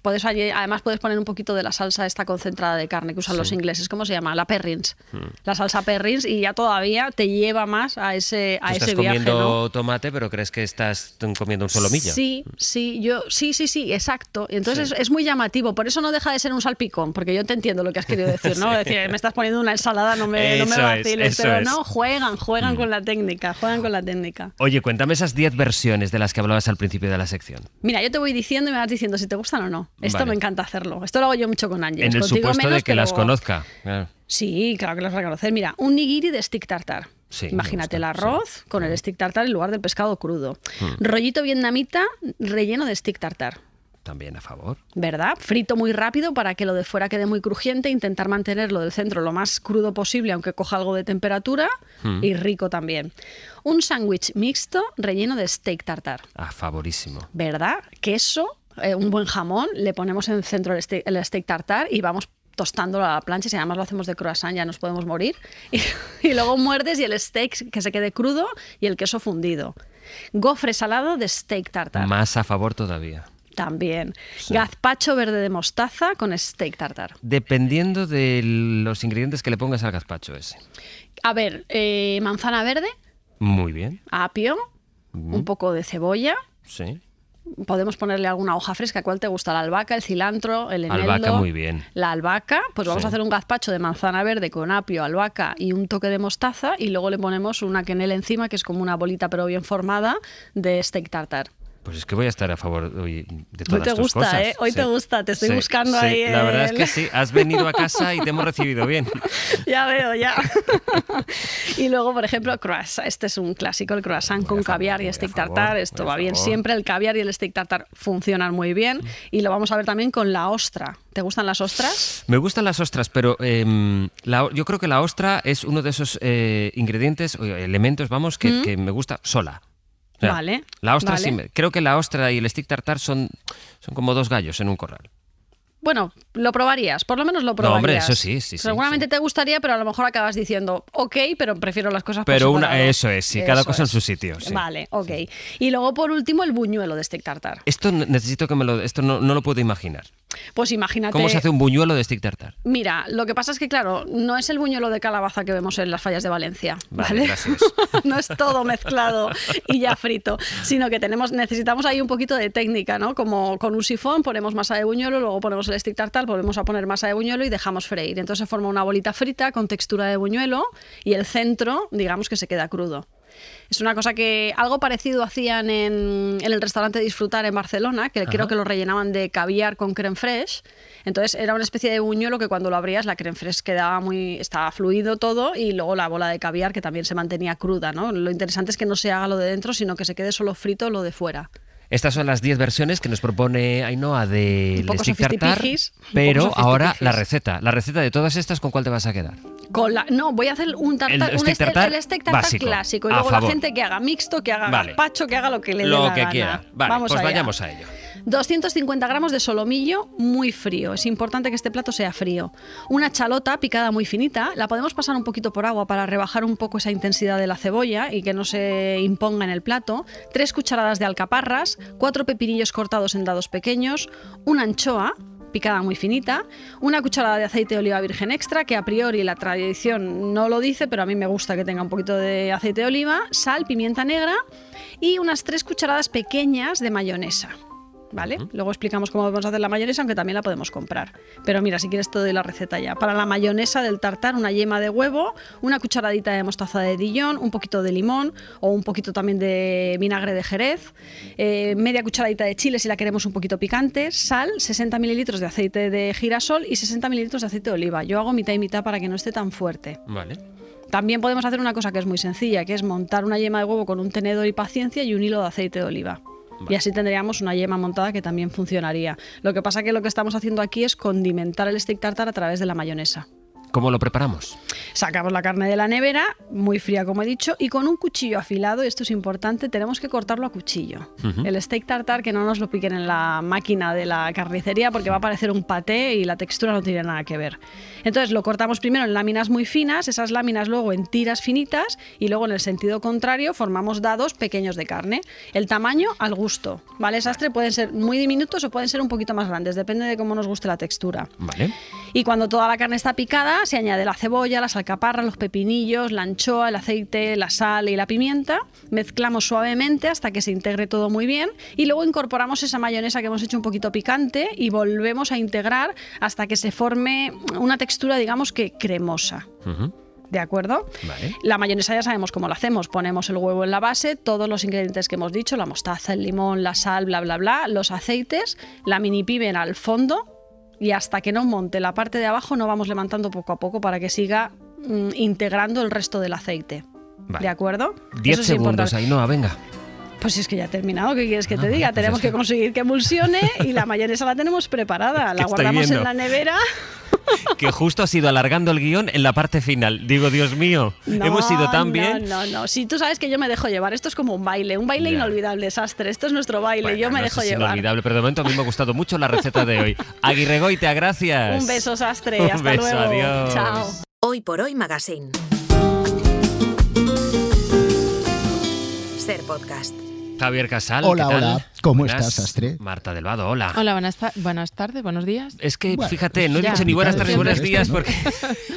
Además puedes poner un poquito de la salsa esta concentrada de carne que usan los ingleses. ¿Cómo se llama? La Perrins. La salsa Perrins, y ya todavía te lleva más a ese viaje. Estás comiendo tomate, pero crees que estás comiendo un solomillo. Sí, exacto. Y entonces es muy llamativo. Por eso no deja de ser un salpicón, porque yo te entiendo lo que has querido decir, ¿no? Es decir, me estás poniendo una ensalada, no me vaciles. Pero no, juegan con la técnica, Oye, cuéntame esas 10 versiones de las que hablabas al principio de la sección. Mira, yo te voy diciendo y me vas diciendo si te gustan o no. Esto me encanta hacerlo. Esto lo hago yo mucho con Ángeles. En el supuesto de que las conozca. Claro. Sí, claro que las voy a conocer. Mira, un nigiri de stick tartar. Sí, imagínate el arroz con el stick tartar en lugar del pescado crudo. Rollito vietnamita relleno de stick tartar. También a favor. ¿Verdad? Frito muy rápido para que lo de fuera quede muy crujiente, intentar mantenerlo del centro lo más crudo posible, aunque coja algo de temperatura, y rico también. Un sándwich mixto relleno de steak tartar. A favorísimo. ¿Verdad? Queso, un buen jamón, le ponemos en el centro el steak tartar y vamos tostándolo a la plancha. Si además lo hacemos de croissant ya nos podemos morir. Y luego muerdes y el steak que se quede crudo y el queso fundido. Gofre salado de steak tartar. Más a favor todavía. También. Sí. Gazpacho verde de mostaza con steak tartar. Dependiendo de los ingredientes que le pongas al gazpacho ese. A ver, manzana verde. Muy bien. Apio. Un poco de cebolla. Sí. Podemos ponerle alguna hoja fresca. ¿Cuál te gusta? La albahaca, el cilantro, el eneldo. Albahaca, muy bien. La albahaca, pues vamos a hacer un gazpacho de manzana verde con apio, albahaca y un toque de mostaza, y luego le ponemos una quenelle encima, que es como una bolita pero bien formada, de steak tartar. Pues es que voy a estar a favor hoy de todas tus tus cosas. Hoy te gusta, te estoy buscando ahí. La verdad es que sí, has venido a casa y te hemos recibido bien. Ya veo, ya. Y luego, por ejemplo, croissant. Este es un clásico, el croissant con caviar y steak tartar. Esto va bien siempre. El caviar y el steak tartar funcionan muy bien. Y lo vamos a ver también con la ostra. ¿Te gustan las ostras? Me gustan las ostras, pero yo creo que la ostra es uno de esos ingredientes o elementos, que me gusta sola. O sea, vale. La ostra vale. sí, creo que la ostra y el stick tartar son como dos gallos en un corral. Bueno, lo probarías, por lo menos lo probarías. No, hombre, eso sí. Seguramente te gustaría, pero a lo mejor acabas diciendo, ok, pero prefiero las cosas por Pero separado. eso es, sí, cada cosa en su sitio. Sí. Vale, ok. Y luego, por último, el buñuelo de steak tartar. Esto necesito que esto no lo puedo imaginar. Pues imagínate... ¿Cómo se hace un buñuelo de stick tartar? Mira, lo que pasa es que, claro, no es el buñuelo de calabaza que vemos en las fallas de Valencia, ¿vale? Gracias. No es todo mezclado y ya frito, sino que necesitamos ahí un poquito de técnica, ¿no? Como con un sifón ponemos masa de buñuelo, luego ponemos el stick tartar, volvemos a poner masa de buñuelo y dejamos freír. Entonces se forma una bolita frita con textura de buñuelo y el centro, digamos que se queda crudo. Es una cosa que algo parecido hacían en el restaurante Disfrutar en Barcelona, que creo que lo rellenaban de caviar con crème fraîche. Entonces era una especie de buñuelo que cuando lo abrías la crème fraîche estaba fluido todo, y luego la bola de caviar que también se mantenía cruda, ¿no? Lo interesante es que no se haga lo de dentro, sino que se quede solo frito lo de fuera. Estas son las 10 versiones que nos propone Ainhoa del stick tartar, pero ahora la receta de todas estas, ¿con cuál te vas a quedar? No, voy a hacer un tartar, el steak tartar básico, clásico, y luego la gente que haga mixto, que haga gazpacho, que haga lo que le dé la gana. Lo que quiera. Vale, vamos pues allá. vayamos a ello. 250 gramos de solomillo muy frío. Es importante que este plato sea frío. Una chalota picada muy finita. La podemos pasar un poquito por agua para rebajar un poco esa intensidad de la cebolla y que no se imponga en el plato. 3 cucharadas de alcaparras, 4 pepinillos cortados en dados pequeños, una anchoa, picada muy finita, una cucharada de aceite de oliva virgen extra, que a priori la tradición no lo dice, pero a mí me gusta que tenga un poquito de aceite de oliva, sal, pimienta negra y unas 3 cucharadas pequeñas de mayonesa. ¿Vale? Luego explicamos cómo podemos hacer la mayonesa, aunque también la podemos comprar. Pero mira, si quieres te doy la receta ya. Para la mayonesa del tartar, una yema de huevo, una cucharadita de mostaza de Dijon, un poquito de limón o un poquito también de vinagre de Jerez, media cucharadita de chile si la queremos un poquito picante, sal, 60 mililitros de aceite de girasol y 60 mililitros de aceite de oliva. Yo hago mitad y mitad para que no esté tan fuerte. Vale. También podemos hacer una cosa que es muy sencilla, que es montar una yema de huevo con un tenedor y paciencia y un hilo de aceite de oliva. Y así tendríamos una yema montada que también funcionaría. Lo que pasa que lo que estamos haciendo aquí es condimentar el steak tartar a través de la mayonesa. ¿Cómo lo preparamos? Sacamos la carne de la nevera, muy fría como he dicho, y con un cuchillo afilado, esto es importante, tenemos que cortarlo a cuchillo. El steak tartar, que no nos lo piquen en la máquina de la carnicería porque va a parecer un paté y la textura no tiene nada que ver. Entonces lo cortamos primero en láminas muy finas, esas láminas luego en tiras finitas y luego en el sentido contrario formamos dados pequeños de carne. El tamaño al gusto, ¿vale? Sastre, pueden ser muy diminutos o pueden ser un poquito más grandes, depende de cómo nos guste la textura. Vale. Y cuando toda la carne está picada, se añade la cebolla, las alcaparras, los pepinillos, la anchoa, el aceite, la sal y la pimienta. Mezclamos suavemente hasta que se integre todo muy bien y luego incorporamos esa mayonesa que hemos hecho un poquito picante y volvemos a integrar hasta que se forme una textura, digamos que cremosa. ¿De acuerdo? Vale. La mayonesa ya sabemos cómo la hacemos. Ponemos el huevo en la base, todos los ingredientes que hemos dicho, la mostaza, el limón, la sal, bla, bla, bla, los aceites, la mini pimen al fondo. Y hasta que no monte la parte de abajo no vamos levantando poco a poco para que siga integrando el resto del aceite. Vale. ¿De acuerdo? 10 segundos, Ainhoa, venga. Pues es que ya he terminado, ¿qué quieres que te diga? Tenemos que conseguir que emulsione y la mayonesa la tenemos preparada. La guardamos en la nevera. Que justo has ido alargando el guión en la parte final. Digo, Dios mío, hemos ido tan bien. No. Si tú sabes que yo me dejo llevar. Esto es como un baile inolvidable, Sastre. Esto es nuestro baile, bueno, yo me dejo llevar. Inolvidable, pero de momento a mí me ha gustado mucho la receta de hoy. Aguirregoitia, gracias. Un beso, Sastre. Hasta luego. Adiós. Chao. Hoy por Hoy Magazine. Ser podcast. Javier Casal, hola, ¿qué tal? Hola, ¿cómo Buenas. estás, Sastre? Marta del Vado, hola. Hola, buenas tardes, buenos días. Es que, bueno, fíjate, no he dicho ni buenas tardes ni buenos días, porque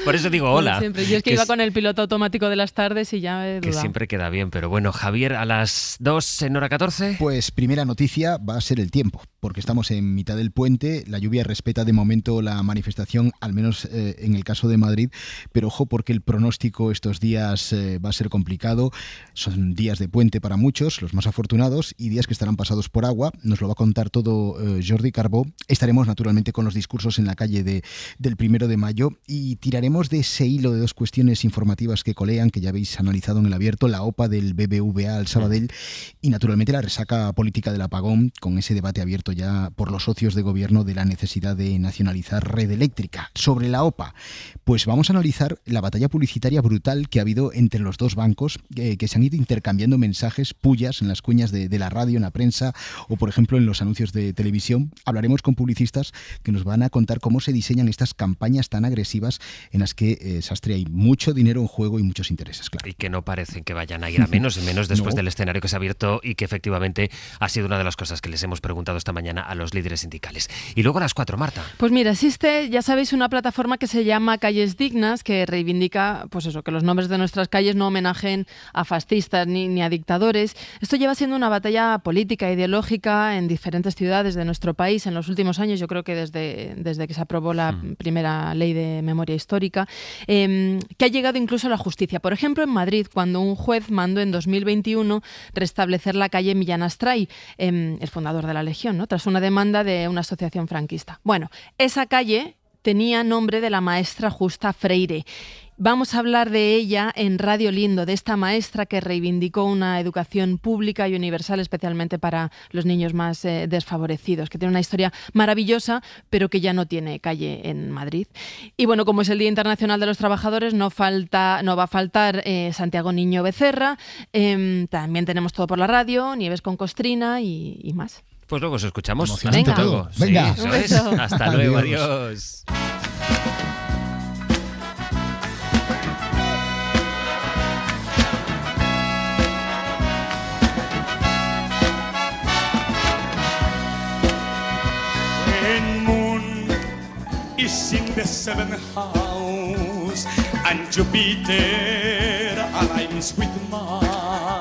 por eso digo hola. Siempre. Yo es que iba con el piloto automático de las tardes y ya he dudado. Que siempre queda bien, pero bueno, Javier, a las 2 en hora 14. Pues primera noticia va a ser el tiempo, porque estamos en mitad del puente, la lluvia respeta de momento la manifestación, al menos en el caso de Madrid, pero ojo porque el pronóstico estos días va a ser complicado, son días de puente para muchos, los más afortunados, y días que estarán pasados por agua. Nos lo va a contar todo Jordi Carbó. Estaremos naturalmente con los discursos en la calle del 1 de mayo y tiraremos de ese hilo de 2 cuestiones informativas que colean, que ya habéis analizado en el abierto, la OPA del BBVA al Sabadell y naturalmente la resaca política del apagón, con ese debate abierto ya por los socios de gobierno de la necesidad de nacionalizar red eléctrica. Sobre la OPA, pues vamos a analizar la batalla publicitaria brutal que ha habido entre los dos bancos, que se han ido intercambiando mensajes, pullas en las cuñas de la radio, en la prensa o, por ejemplo, en los anuncios de televisión. Hablaremos con publicistas que nos van a contar cómo se diseñan estas campañas tan agresivas en las que, Sastre, hay mucho dinero en juego y muchos intereses, claro. Y que no parecen que vayan a ir a menos, y menos después del escenario que se ha abierto y que efectivamente ha sido una de las cosas que les hemos preguntado esta mañana a los líderes sindicales. Y luego a las 4, Marta. Pues mira, existe, ya sabéis, una plataforma que se llama Calles Dignas, que reivindica, pues eso, que los nombres de nuestras calles no homenajen a fascistas ni a dictadores. Esto lleva siendo una batalla política e ideológica en diferentes ciudades de nuestro país en los últimos años, yo creo que desde que se aprobó la primera ley de memoria histórica, que ha llegado incluso a la justicia. Por ejemplo, en Madrid, cuando un juez mandó en 2021 restablecer la calle Millán Astray, el fundador de la Legión, ¿no?, tras una demanda de una asociación franquista. Bueno, esa calle tenía nombre de la maestra Justa Freire. Vamos a hablar de ella en Radio Lindo, de esta maestra que reivindicó una educación pública y universal, especialmente para los niños más desfavorecidos, que tiene una historia maravillosa, pero que ya no tiene calle en Madrid. Y bueno, como es el Día Internacional de los Trabajadores, no va a faltar Santiago Niño Becerra, también tenemos Todo por la Radio, Nieves con Costrina y más. Pues luego os escuchamos. Emocionante. Hasta luego. Venga. Sí, eso es. Hasta luego, adiós. Buen mundo in the seventh house, and Jupiter aligns with Mars.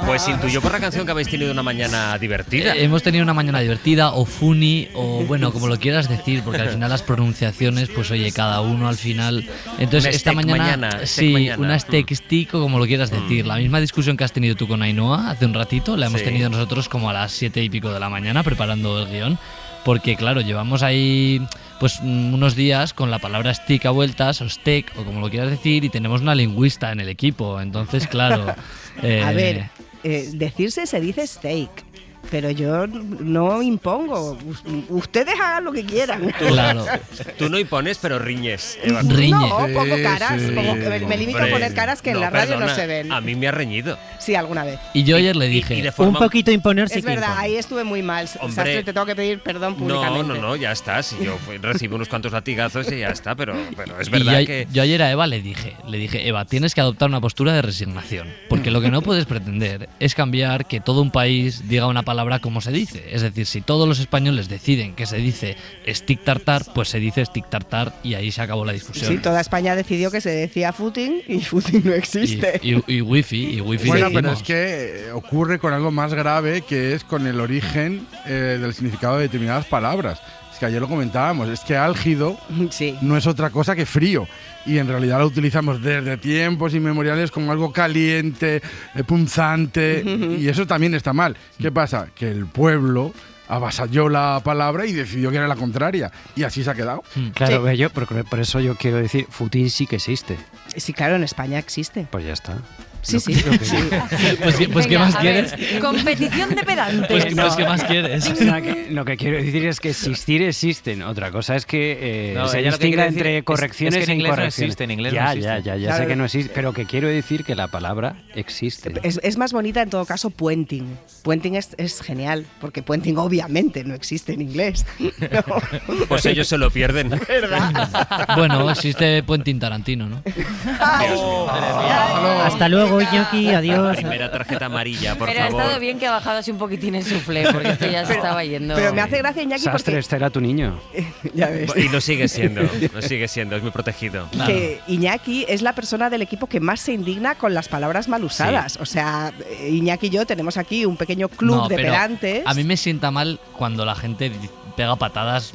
Pues intuyo por la canción que habéis tenido una mañana divertida. Hemos tenido una mañana divertida, o funny, o bueno, como lo quieras decir, porque al final las pronunciaciones, pues oye, cada uno al final. Entonces, esta mañana, sí, una steak stick, o como lo quieras decir. La misma discusión que has tenido tú con Ainhoa hace un ratito, la hemos tenido nosotros como a las 7 y pico de la mañana preparando el guión. Porque claro, llevamos ahí pues unos días con la palabra stick a vueltas, o steak, o como lo quieras decir, y tenemos una lingüista en el equipo. Entonces, claro. A ver, decirse se dice steak, pero yo no impongo. Ustedes hagan lo que quieran. Claro. Tú no impones, pero riñes, Eva. No, pongo caras. Me limito a poner caras que en la radio no se ven. A mí me ha reñido. Sí, alguna vez. Y yo ayer le dije, y de forma... un poquito imponer sí es verdad, impone. ahí estuve muy mal. Sastre, te tengo que pedir perdón públicamente. No, ya está. Si yo recibo unos cuantos latigazos y ya está, pero es verdad que... Yo ayer a Eva le dije, Eva, tienes que adoptar una postura de resignación, porque lo que no puedes pretender es cambiar que todo un país diga una palabra como se dice. Es decir, si todos los españoles deciden que se dice stick tartar, pues se dice stick tartar y ahí se acabó la discusión. Sí, toda España decidió que se decía footing y footing no existe. Y wifi. Bueno, pero es que ocurre con algo más grave, que es con el origen del significado de determinadas palabras. Es que ayer lo comentábamos, es que álgido no es otra cosa que frío. Y en realidad lo utilizamos desde tiempos inmemoriales como algo caliente, punzante, y eso también está mal. ¿Qué pasa? Que el pueblo avasalló la palabra y decidió que era la contraria, y así se ha quedado. Claro, sí. Por eso yo quiero decir, footing sí que existe. Sí, claro, en España existe. Pues ya está. Sí. Pues Venga, ¿qué más quieres? Competición de pedantes. Pues ¿qué más quieres? Lo que quiero decir es que existir existen. Otra cosa es que se ella distinga decir entre correcciones es que en e inglés no incorrecciones. existe, en inglés no existe. Ya Claro. sé que no existe, pero que quiero decir que la palabra existe. Es más bonita en todo caso puenting. Puenting es genial, porque puenting obviamente no existe en inglés. No. Pues ellos se lo pierden. ¿Verdad? Bueno, existe Puentin Tarantino, ¿no? Hasta luego, Iñaki, adiós. Primera tarjeta amarilla, por Pero ha favor. estado bien que ha bajado así un poquitín el suflé, porque esto ya se estaba yendo. Pero me hace gracia, Iñaki, Sastre, porque... este era tu niño. Ya ves. Y lo sigue siendo, es muy protegido. Que Iñaki es la persona del equipo que más se indigna con las palabras mal usadas. O sea, Iñaki y yo tenemos aquí un pequeño club de pero pedantes. a mí me sienta mal cuando la gente pega patadas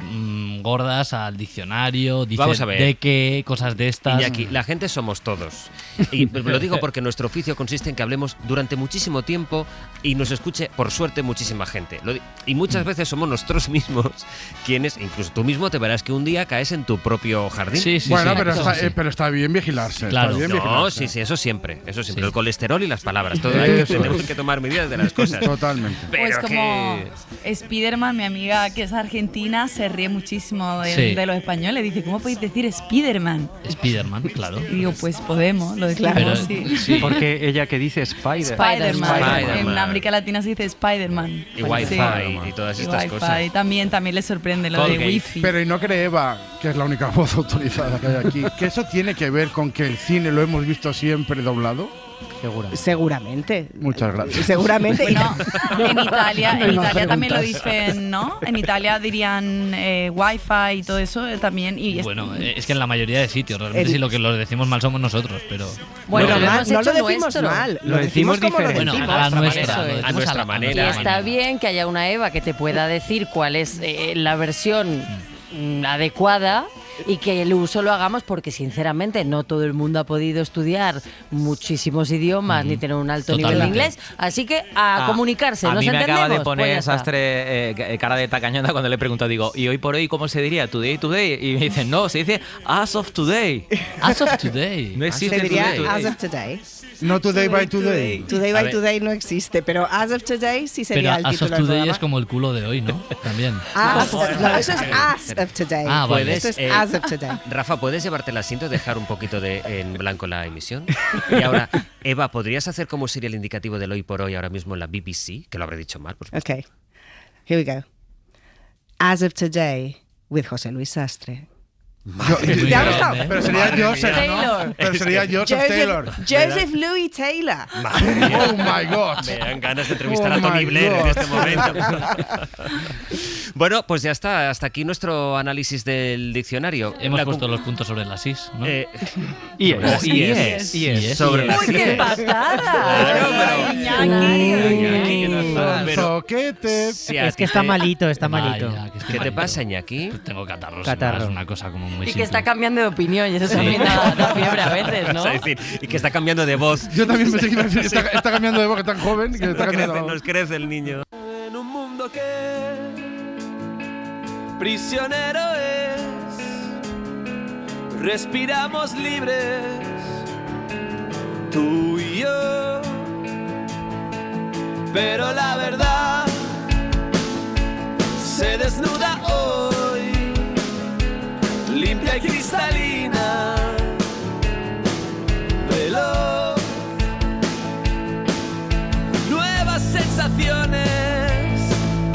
gordas al diccionario, dice Vamos a ver. de qué, cosas de estas. Iñaki, la gente somos todos. Y lo digo porque nuestro oficio consiste en que hablemos durante muchísimo tiempo y nos escuche, por suerte, muchísima gente. Y muchas veces somos nosotros mismos quienes, incluso tú mismo, te verás que un día caes en tu propio jardín. Bueno, pero está bien vigilarse. Claro, está bien no, vigilarse. sí, eso siempre. El colesterol y las palabras. Todo tenemos que tomar medidas de las cosas. Totalmente. Pues como Spiderman, mi amiga que es argentina, se ríe muchísimo de los españoles. Dice, ¿cómo podéis decir Spiderman? Spiderman, claro. Y digo, pues podemos, lo decimos así. Sí. Porque ella que dice Spiderman. En América Latina se dice Spiderman. Y Wi-Fi y todas estas cosas. Y también le sorprende lo de Wi-Fi. Pero ¿y no cree Eva, que es la única voz autorizada que hay aquí, que eso tiene que ver con que el cine lo hemos visto siempre doblado? Seguramente. Muchas gracias. Seguramente. Bueno, en Italia también lo dicen, ¿no? En Italia dirían Wi-Fi y todo eso también. Y bueno, es que en la mayoría de sitios, realmente sí, lo que lo decimos mal somos nosotros, pero... Bueno, no lo decimos mal. Lo decimos diferente. Bueno, a nuestra Y manera. está bien que haya una Eva que te pueda decir cuál es la versión adecuada y que el uso lo hagamos porque sinceramente no todo el mundo ha podido estudiar muchísimos idiomas ni tener un alto nivel de inglés, así que a comunicarse. A ¿Nos mí me entendemos? acaba de poner Pues ya está. Sastre cara de tacañona cuando le pregunto, digo, ¿y hoy por hoy cómo se diría? ¿Today? Y me dicen, no, se dice as of today. As of today. No existe Se diría today. as of today. No today by today. Today by today no existe, pero as of today sí sería pero el as título of del today programa. es como el culo de hoy, ¿no? También. No, eso es as of today. Ah, vale. Eso es as of today. Rafa, ¿puedes llevarte el asiento y dejar un poquito en blanco la emisión? Y ahora, Eva, ¿podrías hacer cómo sería el indicativo del hoy por hoy ahora mismo en la BBC? Que lo habré dicho mal, por supuesto. Okay. Here we go. As of today, with José Luis Sastre. ¿Te ha gustado? Pero sería Joseph, Taylor. ¿no? Pero sería Joseph Taylor. Joseph Louis Taylor. Oh my God. Me dan ganas de entrevistar a Tony Blair en este momento. Bueno, pues ya está. Hasta aquí nuestro análisis del diccionario. Hemos puesto los puntos sobre las is, ¿no? Yes. Sobre las ¡Uy, qué is. patada! Soquete. Es que está malito, está malito. ¿Qué te pasa, Iñaki? Tengo catarro. Catarro. Es una cosa como muy Y que simple. está cambiando de opinión, y eso también da fiebre a veces, ¿no? Es decir, y que está cambiando de voz. Yo también pensé que iba a decir, está cambiando de voz, que tan joven, que está cambiando de voz. Nos crece el niño. En un mundo que prisionero es, respiramos libres, tú y yo. Pero la verdad se desnuda hoy, limpia y cristalina. Velo, nuevas sensaciones.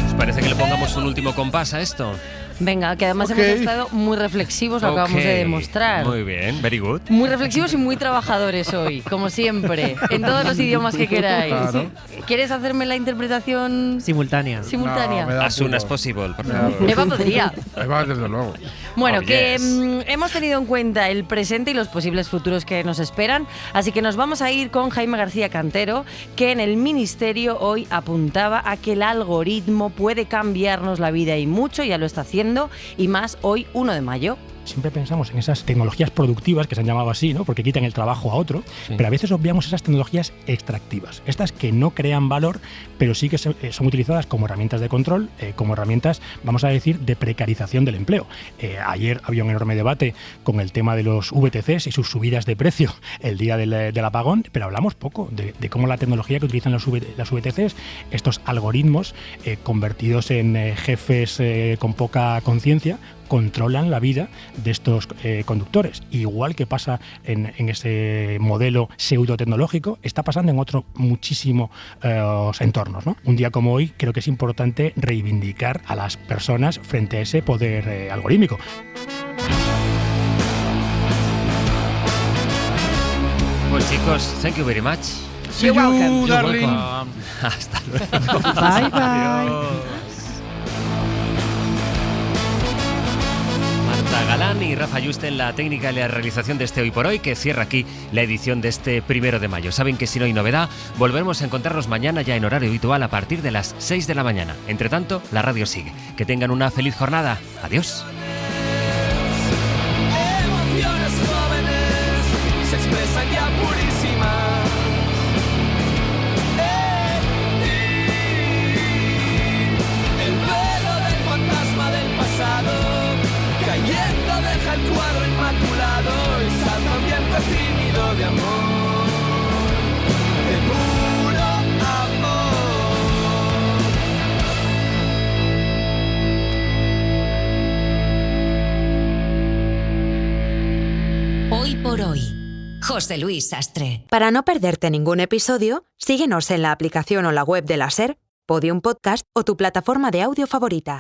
¿Os parece que le pongamos un último compás a esto? Venga, que además hemos estado muy reflexivos, lo acabamos de demostrar. Muy bien, very good. Muy reflexivos y muy trabajadores hoy, como siempre, en todos los idiomas que queráis. Claro. ¿Quieres hacerme la interpretación Simultánea. simultánea? As soon as possible, por favor. Eva podría. Eva, desde luego. Bueno, Oh, que yes. hemos tenido en cuenta el presente y los posibles futuros que nos esperan, así que nos vamos a ir con Jaime García Cantero, que en el Ministerio hoy apuntaba a que el algoritmo puede cambiarnos la vida y mucho, ya lo está haciendo, y más hoy 1 de mayo. Siempre pensamos en esas tecnologías productivas que se han llamado así, ¿no? Porque quitan el trabajo a otro, pero a veces obviamos esas tecnologías extractivas, estas que no crean valor, pero sí que son utilizadas como herramientas de control, como herramientas, vamos a decir, de precarización del empleo. Ayer había un enorme debate con el tema de los VTCs y sus subidas de precio el día del apagón, pero hablamos poco de cómo la tecnología que utilizan las VTCs, estos algoritmos convertidos en jefes con poca conciencia, controlan la vida de estos conductores. Igual que pasa en ese modelo pseudo-tecnológico, está pasando en otros muchísimos entornos, ¿no? Un día como hoy creo que es importante reivindicar a las personas frente a ese poder algorítmico. Pues chicos, thank you very much. You're welcome. Darling. Hasta luego. Bye, bye. Adiós. Marta Galán y Rafa Yuste en la técnica y la realización de este Hoy por Hoy, que cierra aquí la edición de este 1 de mayo. Saben que si no hay novedad, volveremos a encontrarnos mañana ya en horario habitual a partir de las 6 de la mañana. Entre tanto, la radio sigue. Que tengan una feliz jornada. Adiós. Emociones jóvenes se expresan ya purísimas. El velo del fantasma del pasado cayendo deja el cuadro inmaculado y salta un viento tímido de amor, de puro amor. Hoy por Hoy. José Luis Sastre. Para no perderte ningún episodio, síguenos en la aplicación o la web de la SER, Podium Podcast o tu plataforma de audio favorita.